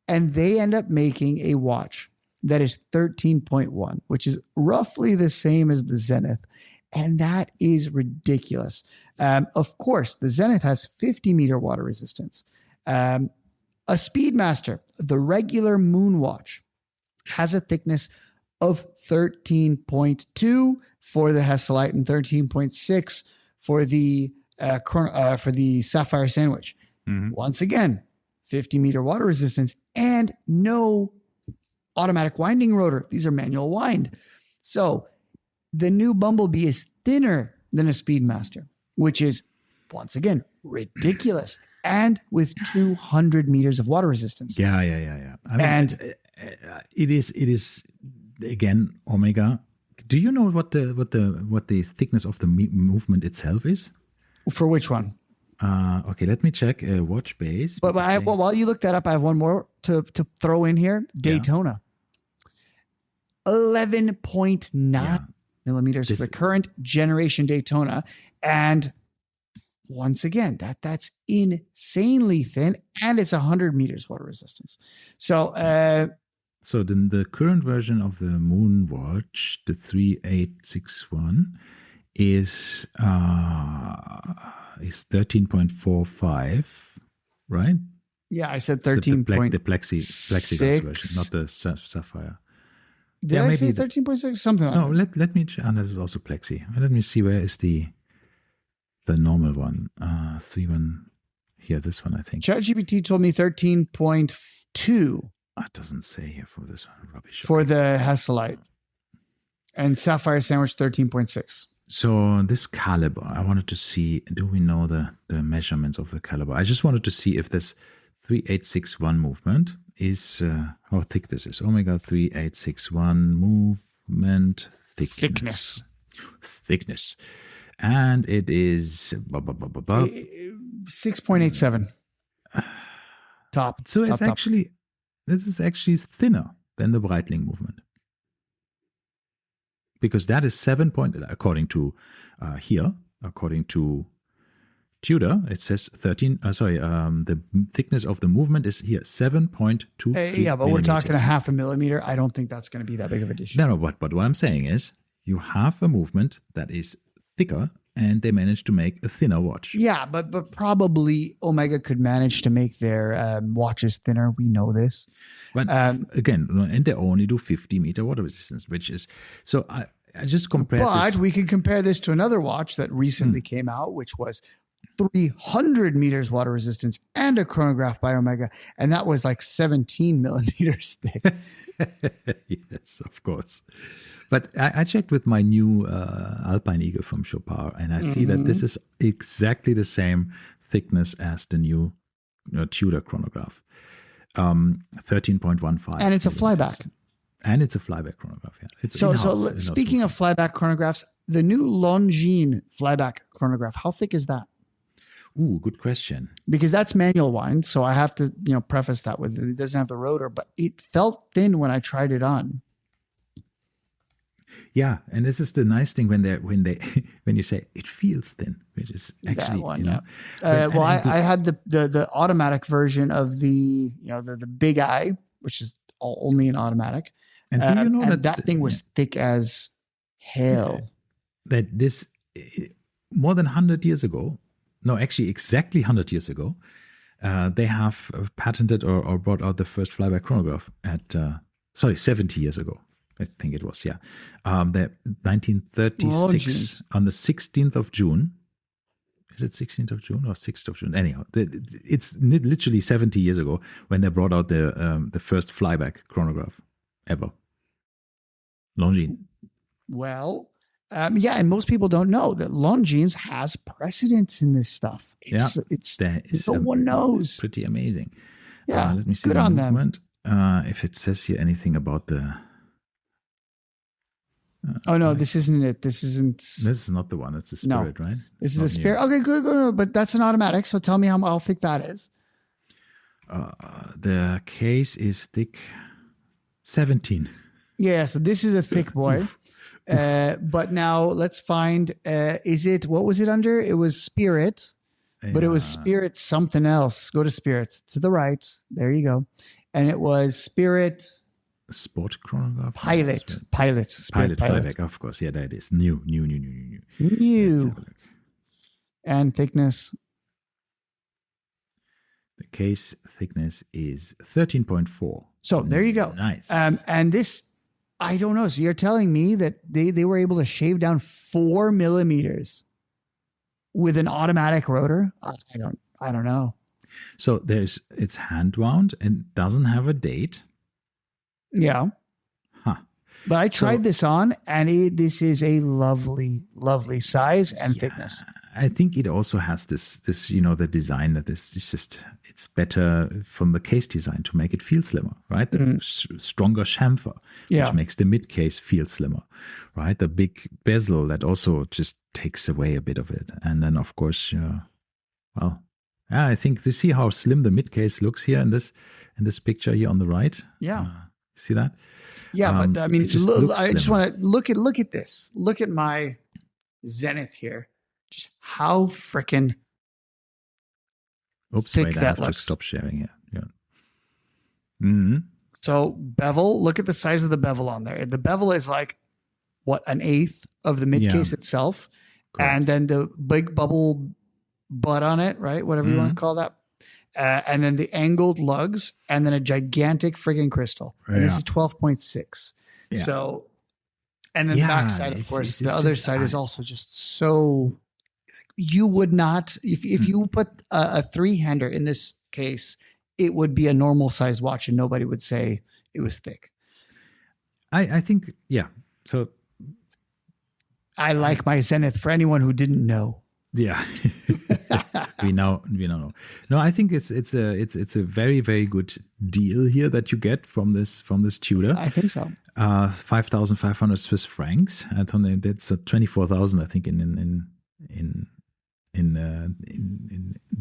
And they end up making a watch that is 13.1, which is roughly the same as the Zenith. And that is ridiculous. Of course, the Zenith has 50 meter water resistance. A Speedmaster, the regular moon watch, has a thickness of 13.2 for the Hesselite and 13.6 for the Sapphire Sandwich. Mm-hmm. Once again, 50 meter water resistance and no automatic winding rotor. These are manual wind. So the new Bumblebee is thinner than a Speedmaster, which is, once again, ridiculous. And with 200 meters of water resistance. Yeah. I mean, it is again Omega. Do you know what the thickness of the movement itself is? For which one? Okay, let me check. Watch base. But while you look that up, I have one more to throw in here. Daytona, 11.9 millimeters for the current generation Daytona, and once again, that's insanely thin, and it's 100 meters water resistance. So then the current version of the Moon Watch, the 3861, is 13.45, right? Yeah, I said 13. The plexiglass version, not the sapphire. Did I say 13.6? Something like that. No, let me. This is also plexi. Let me see, where is the normal one? 3.1 here. This one, I think. ChatGPT told me 13.2. It doesn't say here for this one. Rubbish. For the Hesselite, and Sapphire Sandwich 13.6. So this caliber, I wanted to see, do we know the measurements of the caliber? I just wanted to see if this 3861 movement is, how thick this is. Omega 3861 movement thickness. And it is 6.87 top. So it's actually, this is actually thinner than the Breitling movement. Because that is 7 point, according to Tudor, it says 13. The thickness of the movement is here 7.2. Yeah, but we're talking a half a millimeter. I don't think that's going to be that big of a issue. No, but what I'm saying is, you have a movement that is thicker, and they managed to make a thinner watch. Yeah, but probably Omega could manage to make their watches thinner. We know this. But again, and they only do 50 meter water resistance, which is, so I just compared But we can compare this to another watch that recently came out, which was 300 meters water resistance and a chronograph by Omega. And that was like 17 millimeters thick. Yes, of course. But I checked with my new Alpine Eagle from Chopard, and I see that this is exactly the same thickness as the new Tudor chronograph. 13.15. And it's a flyback. And it's a flyback chronograph, yeah. It's so speaking of flyback chronographs, the new Longines flyback chronograph, how thick is that? Ooh, good question. Because that's manual wind, so I have to, preface that with it doesn't have the rotor, but it felt thin when I tried it on. Yeah, and this is the nice thing when you say it feels thin, which is actually that one. I had the automatic version of the the Big Eye, which is only an automatic. And do you know that thing was thick as hell? That this more than 100 years ago, no, actually exactly 100 years ago, they have patented or brought out the first flyback chronograph at 70 years ago. I think it was, yeah. 1936 on the 16th of June. Is it 16th of June or 6th of June? Anyhow, it's literally 70 years ago when they brought out the first flyback chronograph ever. Longines. Well, and most people don't know that Longines has precedence in this stuff. No one knows. Pretty amazing. Yeah, let me see good the on movement. If it says here anything about the... oh no, this isn't it. This is not the one. It's the Spirit, right? This is the Spirit. Okay, good. But that's an automatic. So tell me how thick that is. The case is thick 17. Yeah, so this is a thick boy. Oof. But now let's find, what was it under? It was Spirit, but it was Spirit something else. Go to Spirit to the right. There you go. and it was Spirit Sport chronograph. Pilot. Pilot flyback, of course. Yeah, that is new. And thickness. The case thickness is 13.4. So there you go. Nice. And this, I don't know. So you're telling me that they were able to shave down 4 millimeters with an automatic rotor? I don't know. So it's hand wound and doesn't have a date. Yeah. Huh. But I tried this on, and this is a lovely, lovely size and thickness. I think it also has this, the design that is just, it's better from the case design to make it feel slimmer, right? The stronger chamfer, which makes the mid case feel slimmer, right? The big bezel that also just takes away a bit of it. And then, of course, I think to see how slim the mid case looks here in this picture here on the right. Yeah. See that? Yeah, but I mean, I just want to look at this. Look at my Zenith here. Just how freaking thick wait, that I have looks. to stop sharing here. Yeah. Mm-hmm. So bevel, look at the size of the bevel on there. The bevel is like, what, an eighth of the mid case itself. Correct. And then the big bubble butt on it, right? Whatever you want to call that. And then the angled lugs, and then a gigantic friggin' crystal. And this is 12.6. Yeah. So, and then the back side, of course, the other side is also just so, you would not, if you put a 3-hander in this case, it would be a normal sized watch and nobody would say it was thick. I think, yeah. So I like my Zenith, for anyone who didn't know. Yeah. we now know. No, I think it's a very, very good deal here that you get from this Tudor. I think so. 5,500 Swiss francs. I don't know, that's 24,000, I think, in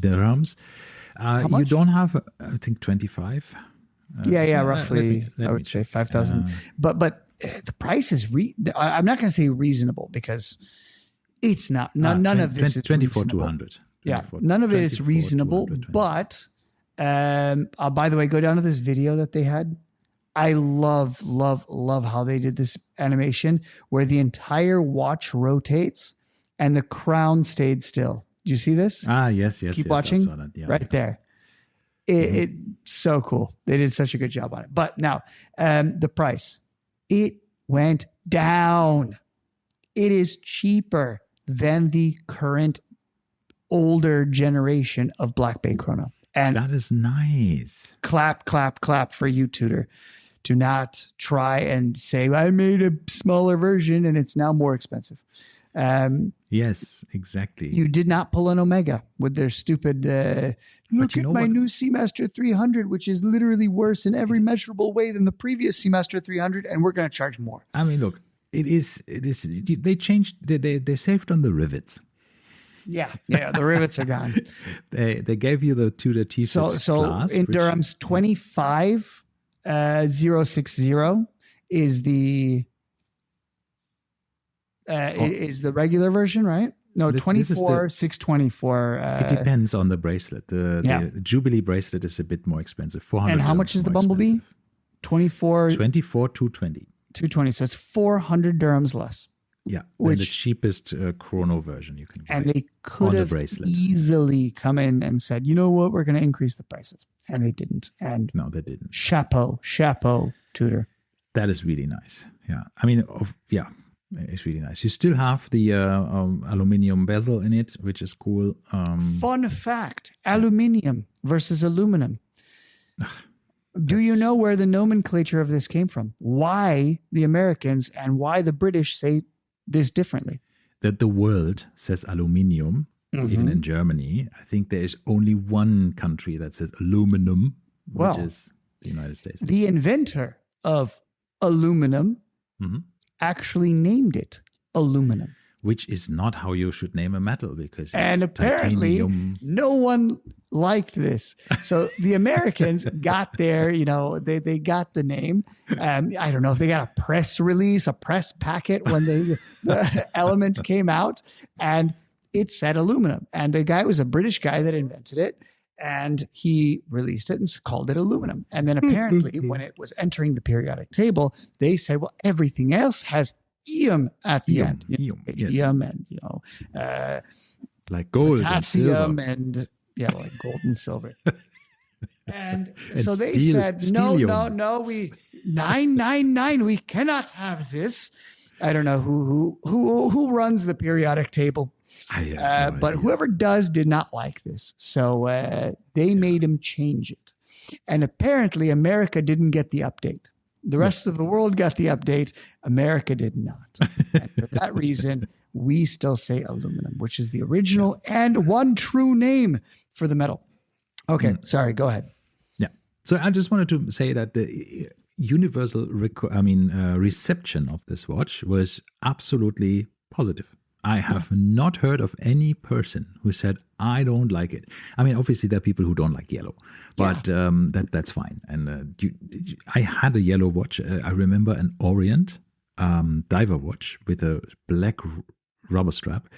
dirhams. You don't have, I think, 25. Roughly. I would say 5,000. But the price is I'm not going to say reasonable, because it's not. None of this is 24,200. Yeah, none of it is reasonable. But by the way, go down to this video that they had. I love how they did this animation where the entire watch rotates and the crown stayed still. Do you see this? Yes. Keep watching. Right there. It's so cool. They did such a good job on it. But now, the price, it went down. It is cheaper than the current older generation of Black Bay Chrono. And that is nice. Clap for you, Tudor. Do not try and say, I made a smaller version and it's now more expensive. Yes, exactly. You did not pull an Omega with their stupid, look at my new Seamaster 300, which is literally worse in every measurable way than the previous Seamaster 300, and we're going to charge more. I mean, look, it is. They changed, they saved on the rivets. Yeah, the rivets are gone. They gave you the Tudor T-set class. In dirhams, 25,060 is the is the regular version, right? No, 24,624. It depends on the bracelet. The Jubilee bracelet is a bit more expensive. 400. And how much is the Bumblebee? 24,220. 220. So it's 400 dirhams less. Yeah, which the cheapest chrono version you can buy. And they could have easily come in and said, you know what, we're going to increase the prices. And they didn't. And no, they didn't. Chapeau, Tudor. That is really nice. Yeah. I mean, it's really nice. You still have the aluminum bezel in it, which is cool. Fun fact, aluminium versus aluminum. Do you know where the nomenclature of this came from? Why the Americans and why the British say this differently? That the world says aluminium, even in Germany. I think there is only one country that says aluminum, which is the United States. The inventor of aluminum actually named it aluminum. Which is not how you should name a metal, because it's apparently titanium. No one liked this. So the Americans got their, they got the name. I don't know if they got a press release, a press packet when the element came out, and it said aluminum. And the guy was a British guy that invented it. And he released it and called it aluminum. And then apparently when it was entering the periodic table, they said, well, everything else has ium at the end. Ium and, like gold potassium and like gold and silver. And so they said, no, we 999, we cannot have this. I don't know who runs the periodic table. But whoever does did not like this. So they made him change it. And apparently America didn't get the update. The rest of the world got the update. America did not. And for that reason, we still say aluminum, which is the original and one true name for the metal. Okay, sorry, go ahead. Yeah. So I just wanted to say that the universal reception of this watch was absolutely positive. I have not heard of any person who said, I don't like it. I mean, obviously there are people who don't like yellow, but that's fine. And I had a yellow watch. I remember an Orient diver watch with a black rubber strap.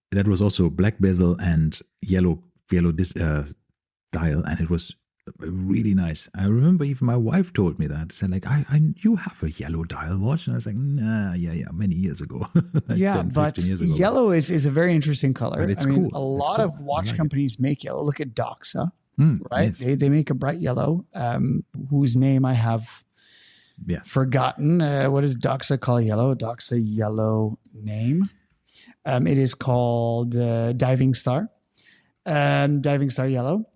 That was also black bezel and yellow dial. And it was really nice. I remember even my wife told me that. Said like, you have a yellow dial watch, and I was like, nah, many years ago. Like 10, but years ago. Yellow is a very interesting color. But it's cool. A lot of watch companies make yellow. Look at Doxa, right? Yes. They make a bright yellow, whose name I have forgotten. What does Doxa call yellow? Doxa yellow name. It is called Diving Star. Diving Star yellow.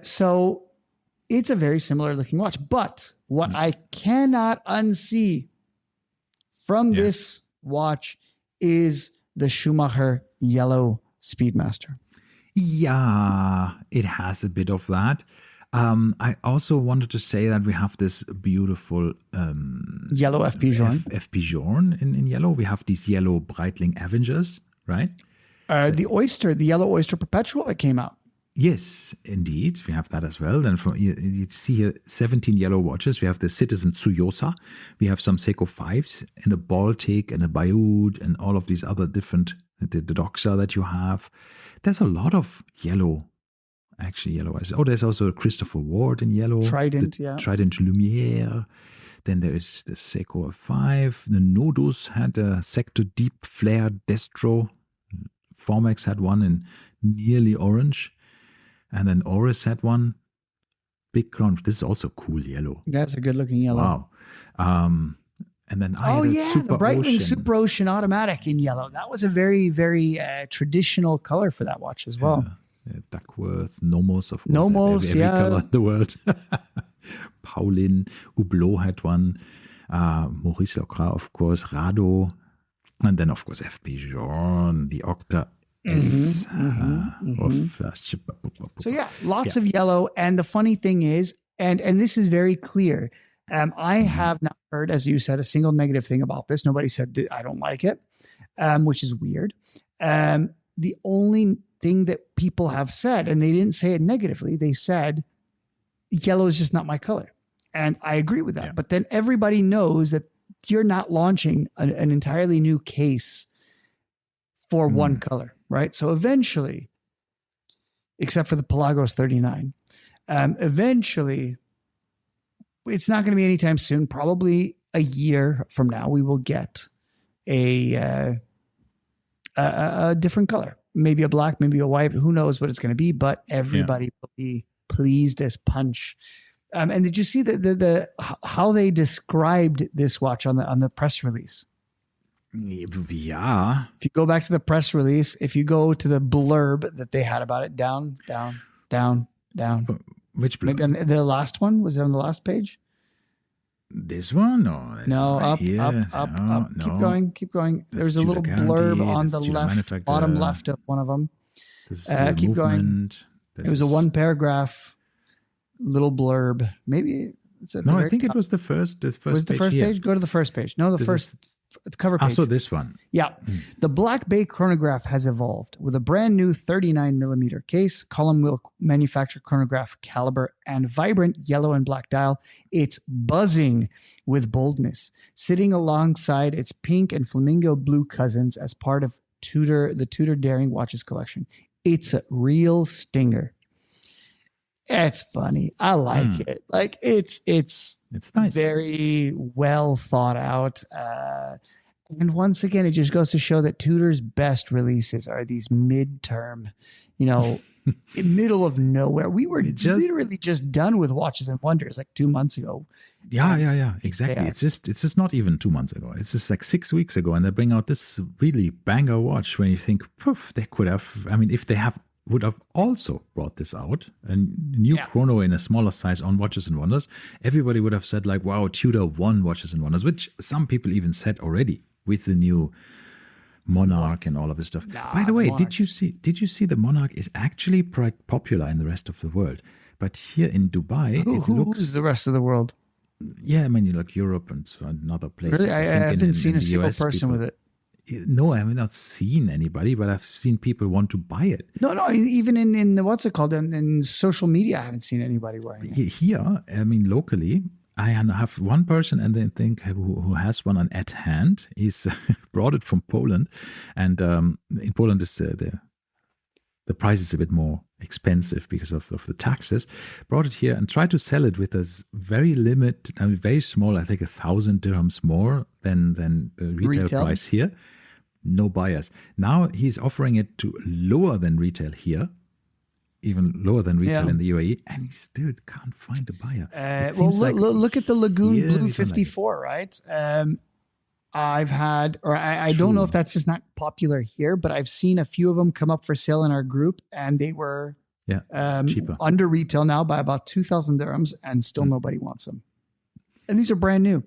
So it's a very similar looking watch, but what I cannot unsee from this watch is the Schumacher yellow Speedmaster. Yeah, it has a bit of that. I also wanted to say that we have this beautiful yellow FP Journe. FP Journe in yellow. We have these yellow Breitling Avengers, right? The yellow Oyster Perpetual that came out. Yes, indeed. We have that as well. Then you see here 17 yellow watches. We have the Citizen Tsuyosa. We have some Seiko 5s and a Baltic and a Bayud and all of these other different, the Doxa that you have. There's a lot of yellow, actually yellow. Oh, there's also a Christopher Ward in yellow. Trident, Trident Lumiere. Then there is the Seiko 5. The Nodus had a Sector Deep Flare Destro. Formex had one in nearly orange. And then Oris had one. Big crown. This is also cool yellow. That's a good looking yellow. Wow. And then the Breitling Super Ocean Automatic in yellow. That was a very, very traditional color for that watch as well. Duckworth, Nomos, of course. Nomos, every color in the world. Paulin, Hublot had one. Maurice Lacroix, of course. Rado. And then, of course, FP Journe, the Octa. So lots of yellow. And the funny thing is, and this is very clear, I have not heard, as you said, a single negative thing about this. Nobody said I don't like it, which is weird. The only thing that people have said, and they didn't say it negatively, they said yellow is just not my color. And I agree with that. Yeah. But then everybody knows that you're not launching an entirely new case for one color. Right. So eventually, except for the Pelagos 39, eventually, it's not going to be anytime soon. Probably a year from now, we will get a different color, maybe a black, maybe a white. Who knows what it's going to be? But everybody will be pleased as punch. And did you see the how they described this watch on the press release? Yeah. If you go back to the press release, if you go to the blurb that they had about it, down. Which blurb? Maybe the last one? Was it on the last page? This one? No, up. No. Keep going. There's a little blurb on the left, bottom left of one of them. Keep going. It was a one paragraph little blurb. Maybe it's at I think it was the first. Was the first page? Go to the first page. No, the first cover page. So this one. Yeah. The Black Bay chronograph has evolved with a brand new 39 millimeter case, column wheel manufactured chronograph caliber, and vibrant yellow and black dial. It's buzzing with boldness, sitting alongside its pink and flamingo blue cousins as part of the Tudor Daring Watches collection. It's a real stinger. It's funny. I like it. Like it's nice. Very well thought out. And once again, it just goes to show that Tudor's best releases are these midterm, middle of nowhere. We were literally just done with Watches and Wonders like 2 months ago. Yeah, exactly. It's just not even 2 months ago. It's just like 6 weeks ago, and they bring out this really banger watch. When you think, poof, they could have. I mean, if they would have also brought this out, a new chrono in a smaller size on Watches and Wonders, everybody would have said like, "Wow, Tudor won Watches and Wonders," which some people even said already with the new Monarch and all of this stuff. By the way, did you see the Monarch is actually quite popular in the rest of the world, but here in Dubai, who's the rest of the world? Yeah, I mean, like Europe and so on, other places. Really? I haven't seen a single person with it. No, I have not seen anybody, but I've seen people want to buy it. No, even in the, what's it called, in social media, I haven't seen anybody wearing it. Here, I mean, locally, I have one person, and I think who has one on at hand. He's brought it from Poland, and in Poland, the price is a bit more expensive because of the taxes. Brought it here and tried to sell it with a very limited, very small, I think 1,000 dirhams more than the retail price here. No buyers. Now he's offering it to lower than retail here, even lower than retail in the UAE, and he still can't find a buyer. Look at the Lagoon Blue 54, right? I've had, or I don't know if that's just not popular here, but I've seen a few of them come up for sale in our group, and they were cheaper, under retail now by about 2,000 dirhams, and still nobody wants them. And these are brand new.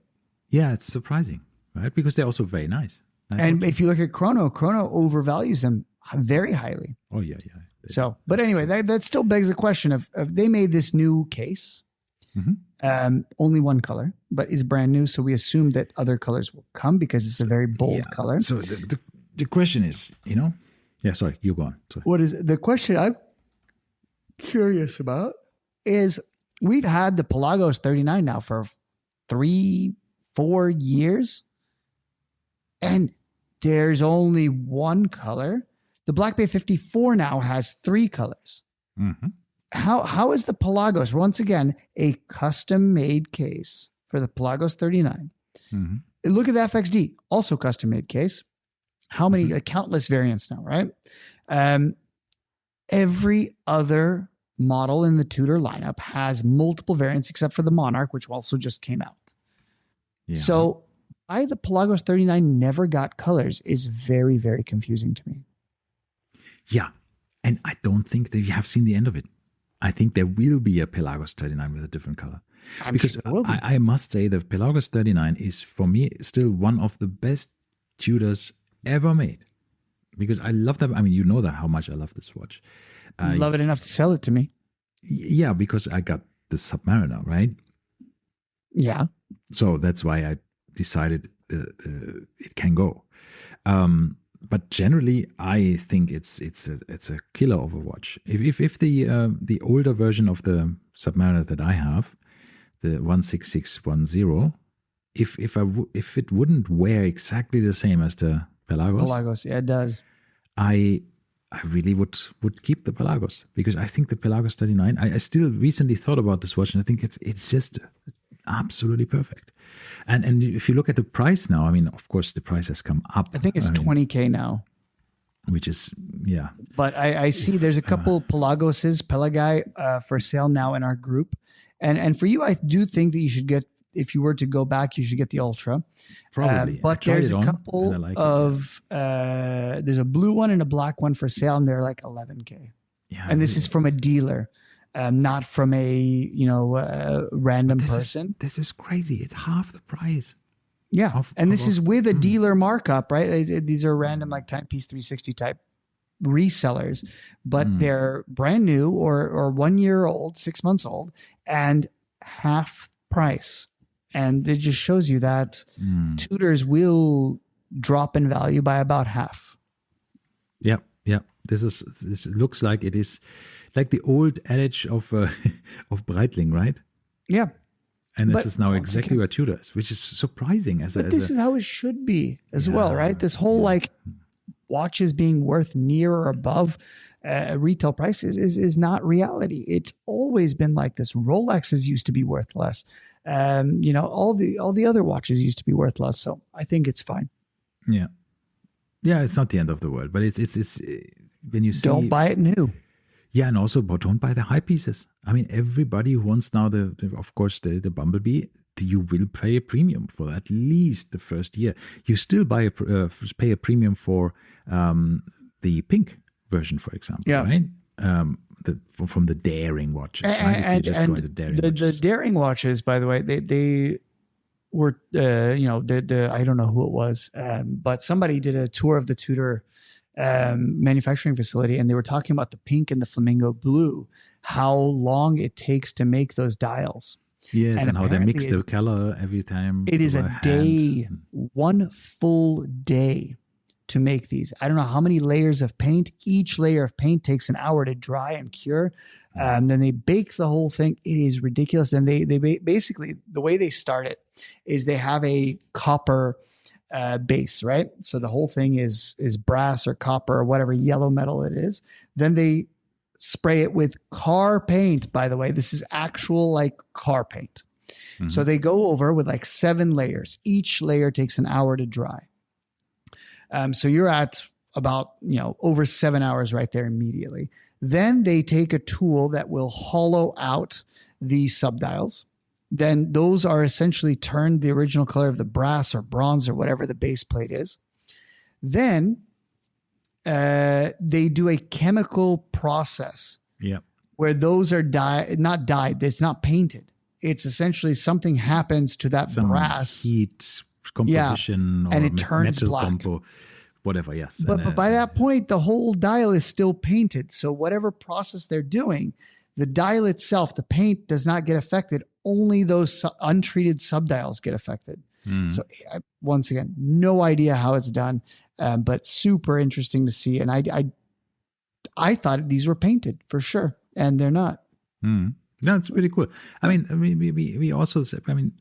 Yeah, it's surprising, right? Because they're also very nice. And if you look at Chrono overvalues them very highly. Oh yeah. So, but anyway, that still begs the question of they made this new case, only one color, but it's brand new. So we assume that other colors will come because it's a very bold color. So the question is, sorry, you go on. Sorry. What is the question I'm curious about is we've had the Pelagos 39 now for 3-4 years, and there's only one color. The Black Bay 54 now has 3 colors. Mm-hmm. How is the Pelagos, once again, a custom-made case for the Pelagos 39? Mm-hmm. Look at the FXD, also custom-made case. How many, countless variants now, right? Every other model in the Tudor lineup has multiple variants except for the Monarch, which also just came out. Yeah. So why the Pelagos 39 never got colors is very, very confusing to me. Yeah, and I don't think that you have seen the end of it. I think there will be a Pelagos 39 with a different color. I must say the Pelagos 39 is, for me, still one of the best Tudors ever made. Because I love that. I mean, you know that how much I love this watch. I love it enough to sell it to me. Yeah, because I got the Submariner, right? Yeah. So that's why I decided it can go. But generally, I think it's a killer of a watch. If the older version of the Submariner that I have, the 16610, if it wouldn't wear exactly the same as the Pelagos, yeah, it does. I really would keep the Pelagos, because I think the Pelagos 39. I still recently thought about this watch, and I think it's just absolutely perfect. And if you look at the price now, I mean, of course, the price has come up. I think it's $20,000 now. Which is, yeah. But I see there's a couple Pelagi for sale now in our group. And for you, I do think that you should get, if you were to go back, you should get the Ultra. Probably. But there's a couple there's a blue one and a black one for sale, and they're like $11,000. Yeah, and this is from a dealer. Not from a random person. This is crazy. It's half the price. Yeah. And this is with a dealer markup, right? These are random, like Timepiece 360 type resellers, but they're brand new or 1 year old, 6 months old, and half price. And it just shows you that Tudors will drop in value by about half. Yeah. This looks like it is like the old adage of Breitling, right? Yeah. And this is now exactly what Tudor is, which is surprising. But this is how it should be as well, right? This whole like watches being worth near or above retail price is not reality. It's always been like this. Rolexes used to be worth less. All the other watches used to be worth less. So I think it's fine. Yeah. Yeah, it's not the end of the world, but it's when you see, don't buy it new. Yeah, and also, but don't buy the high pieces. I mean, everybody who wants now of course the Bumblebee, you will pay a premium for at least the first year. You still pay a premium for the pink version, for example, right? From the Daring watches, right? The Daring watches, by the way, they were, I don't know who it was, but somebody did a tour of the Tudor manufacturing facility, and they were talking about the pink and the flamingo blue, how long it takes to make those dials. Yes, and how they mix the color every time. It is a day, one full day to make these. I don't know how many layers of paint. Each layer of paint takes an hour to dry and cure. Then they bake the whole thing. It is ridiculous. And they basically, the way they start it is they have a copper base, right? So the whole thing is brass or copper or whatever yellow metal it is. Then they spray it with car paint. By the way, this is actual like car paint. Mm-hmm. So they go over with like 7 layers. Each layer takes an hour to dry. So you're at about, over 7 hours right there immediately. Then they take a tool that will hollow out the subdials. Then those are essentially turned the original color of the brass or bronze or whatever the base plate is. Then they do a chemical process where those are not dyed. It's not painted. It's essentially something happens to that brass. Heat composition or and it turns black. Whatever, yes. But by that point, the whole dial is still painted. So whatever process they're doing, the dial itself, the paint does not get affected. Only those untreated subdials get affected. So once again, no idea how it's done, but super interesting to see. And I thought these were painted for sure, and they're not. No, it's pretty cool. I mean, we also,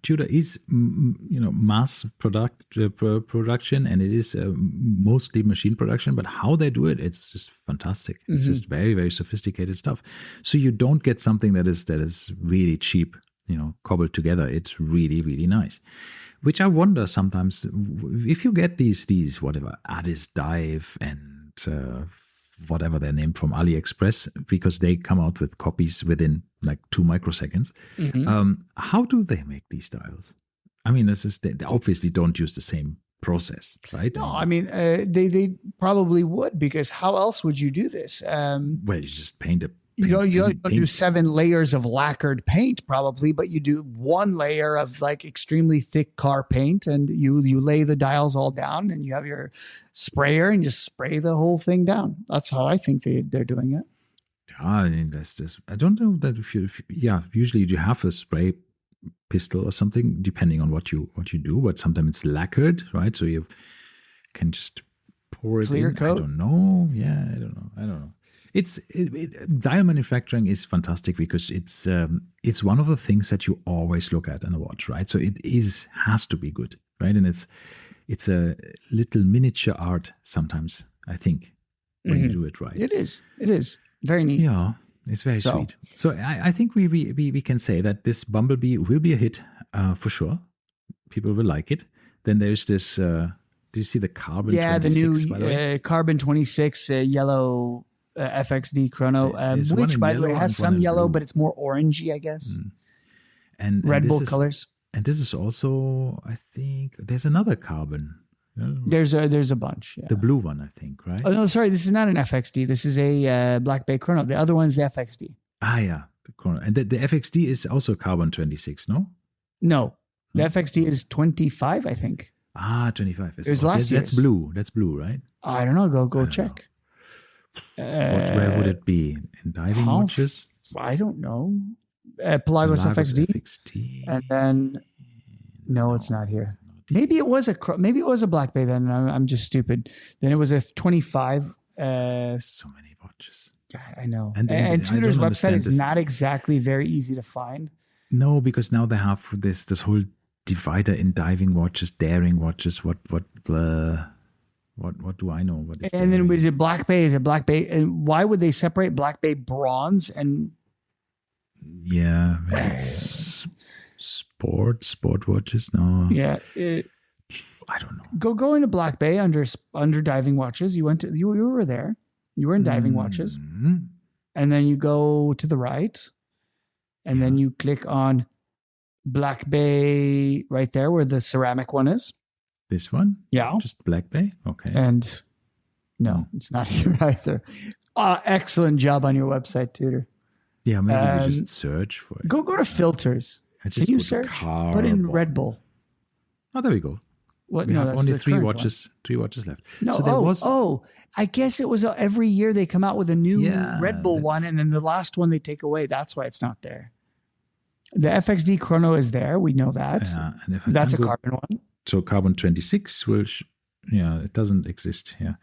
Tudor is, mass production, and it is mostly machine production, but how they do it, it's just fantastic. It's just very, very sophisticated stuff. So you don't get something that is really cheap, cobbled together. It's really, really nice. Which I wonder sometimes if you get these whatever, Addis Dive and whatever they're named from AliExpress, because they come out with copies within like 2 microseconds. How do they make these dials? I mean, they obviously don't use the same process, right? No, I mean, they probably would, because how else would you do this? Well, you just paint it. You don't do 7 layers of lacquered paint probably, but you do 1 layer of like extremely thick car paint, and you lay the dials all down, and you have your sprayer and just spray the whole thing down. That's how I think they're doing it. I mean, that's just, I don't know that usually you have a spray pistol or something, depending on what you do, but sometimes it's lacquered, right? So you can just pour it clear in. coat. I don't know. Yeah, I don't know. Dial manufacturing is fantastic because it's one of the things that you always look at in a watch, right? So it has to be good, right? And it's a little miniature art sometimes, I think, when you do it right. It is very neat. Yeah, it's very sweet. So I think we can say that this Bumblebee will be a hit for sure. People will like it. Then there's this. Do you see the Carbon? Yeah, 26, the new Carbon 26 yellow. FXD Chrono, which by the way has some yellow, but it's more orangey, I guess. And Red Bull colors. And this is also, I think, there's another Carbon. There's a bunch. Yeah. The blue one, I think, right? Oh no, sorry, this is not an FXD. This is a Black Bay Chrono. The other one's the FXD. Ah, yeah, the Chrono. And the FXD is also Carbon 26, no? No, the FXD is 25, I think. 25. It was last year. That's blue. That's blue, right? I don't know. Go check. Where would it be? In diving watches? I don't know. Pelagos FXD. And then no, it's not here. Maybe it was a Black Bay then. I'm just stupid. Then it was a 25. So many watches. I know. And Tudor's website is not exactly very easy to find. No, because now they have this whole divider in diving watches, daring watches. What What do I know? What is And then is it Black Bay? Is it Black Bay? And why would they separate Black Bay Bronze and? Yeah, it's sport watches. No. Yeah. I don't know. Go into Black Bay under diving watches. You were there. You were in diving watches. And then you go to the right. And then you click on Black Bay right there where the ceramic one is. This one? Yeah. Just Black Bay? Okay. And no, it's not here either. Excellent job on your website, Tudor. Yeah, maybe we just search for it. Go to filters. Can you search? Put in Red Bull. Oh, there we go. What? We no, have only three watches left. No, so I guess it was every year they come out with a new Red Bull one, and then the last one they take away. That's why it's not there. The FXD Chrono is there. We know that. Yeah, and that's a carbon one. So carbon 26 will, it doesn't exist here.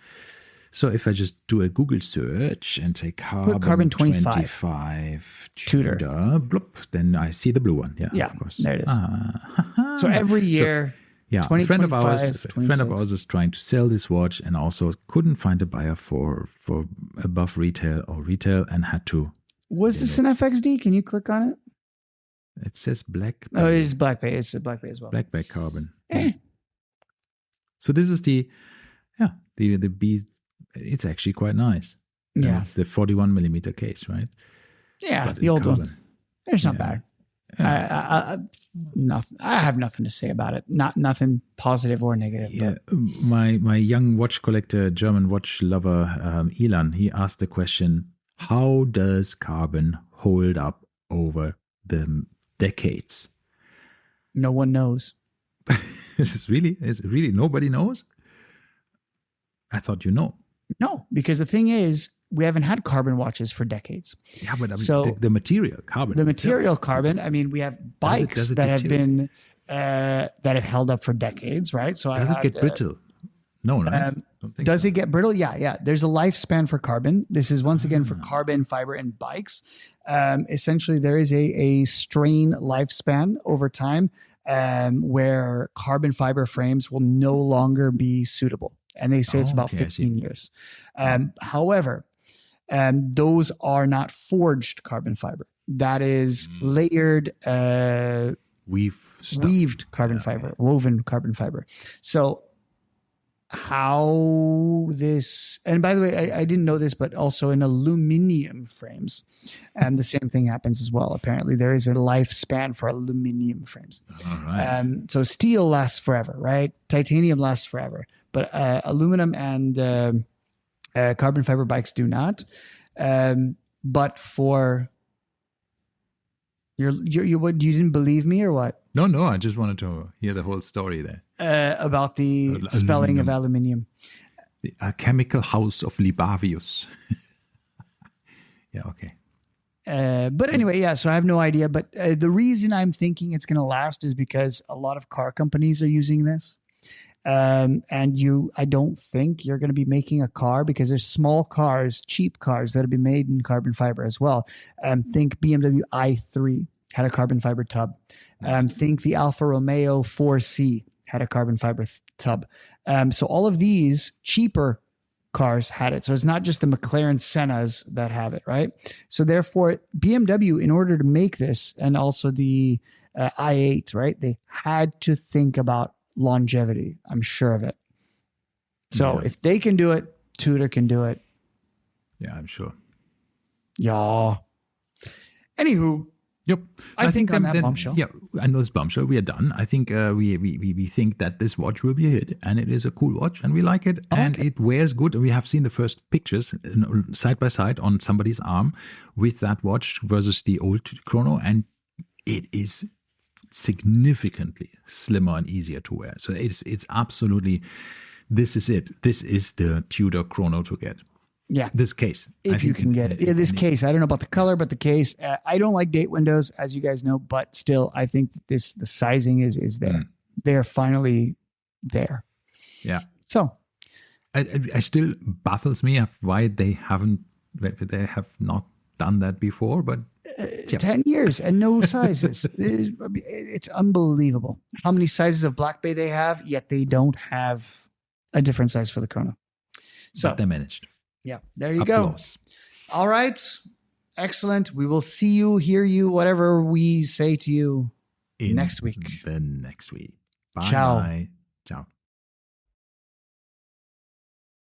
So if I just do a Google search and say carbon 25 Tudor, bloop, then I see the blue one. Yeah, of course. There it is. So every year, a friend of ours is trying to sell this watch and also couldn't find a buyer for above retail and had to. Was this an FXD? Can you click on it? It says Black Bay. Oh, it is Black Bay. It's a Black Bay as well. Black Bay Carbon. So this is the B. It's actually quite nice. And it's the 41 millimeter case, right? Yeah, the old one. It's not bad. Nothing. I have nothing to say about it. Nothing positive or negative. Yeah, my young watch collector, German watch lover, Ilan, he asked the question: how does carbon hold up over the decades? No one knows. Is it really nobody knows? I thought you know. No, because the thing is, we haven't had carbon watches for decades. Yeah, but the material carbon. The material carbon. I mean, we have bikes that have been that have held up for decades, right? So does it get brittle? No, right? Does it get brittle? Yeah. There's a lifespan for carbon. This is once again for carbon fiber and bikes. Essentially, there is a strain lifespan over time where carbon fiber frames will no longer be suitable. And they say it's about 15 years. However, those are not forged carbon fiber. That is layered, weaved carbon fiber, woven carbon fiber. So how this, and by the way, I didn't know this, but also in aluminum frames, the same thing happens as well. Apparently there is a lifespan for aluminum frames. All right. So steel lasts forever, right? Titanium lasts forever. But aluminum and carbon fiber bikes do not. But for you didn't believe me or what? No. I just wanted to hear the whole story there about the spelling of aluminium. The chemical house of Libavius. Yeah. Okay. But anyway, so I have no idea. But the reason I'm thinking it's going to last is because a lot of car companies are using this. I don't think you're going to be making a car because there's small cars, cheap cars that have been made in carbon fiber as well. Think BMW i3 had a carbon fiber tub. Think the Alfa Romeo 4C had a carbon fiber tub. So all of these cheaper cars had it. So it's not just the McLaren Sennas that have it, right? So therefore, BMW, in order to make this, and also the i8, right, they had to think about longevity. I'm sure of it. So if they can do it, Tudor can do it. Yeah, I'm sure. Yeah. Anywho. Yep. I think on that bombshell. Yeah, and those bombshell, we are done. I think we think that this watch will be a hit, and it is a cool watch, and we like it, and it wears good. We have seen the first pictures side by side on somebody's arm with that watch versus the old Chrono, and it is significantly slimmer and easier to wear. So it's absolutely, this is it. This is the Tudor Chrono to get. Yeah. This case. If you can get it. Yeah, this case. I don't know about the color, but the case. I don't like date windows, as you guys know, but still, I think that the sizing is there. They're finally there. Yeah. So. I still baffles me why they have not done that before, but 10 years and no sizes. It's unbelievable how many sizes of Black Bay they have, yet they don't have a different size for the Chrono. So but they managed. Yeah, there you Applause. go. All right. Excellent. We will see you, hear you, whatever we say to you next week. The next week. Bye. Ciao. Bye. Ciao.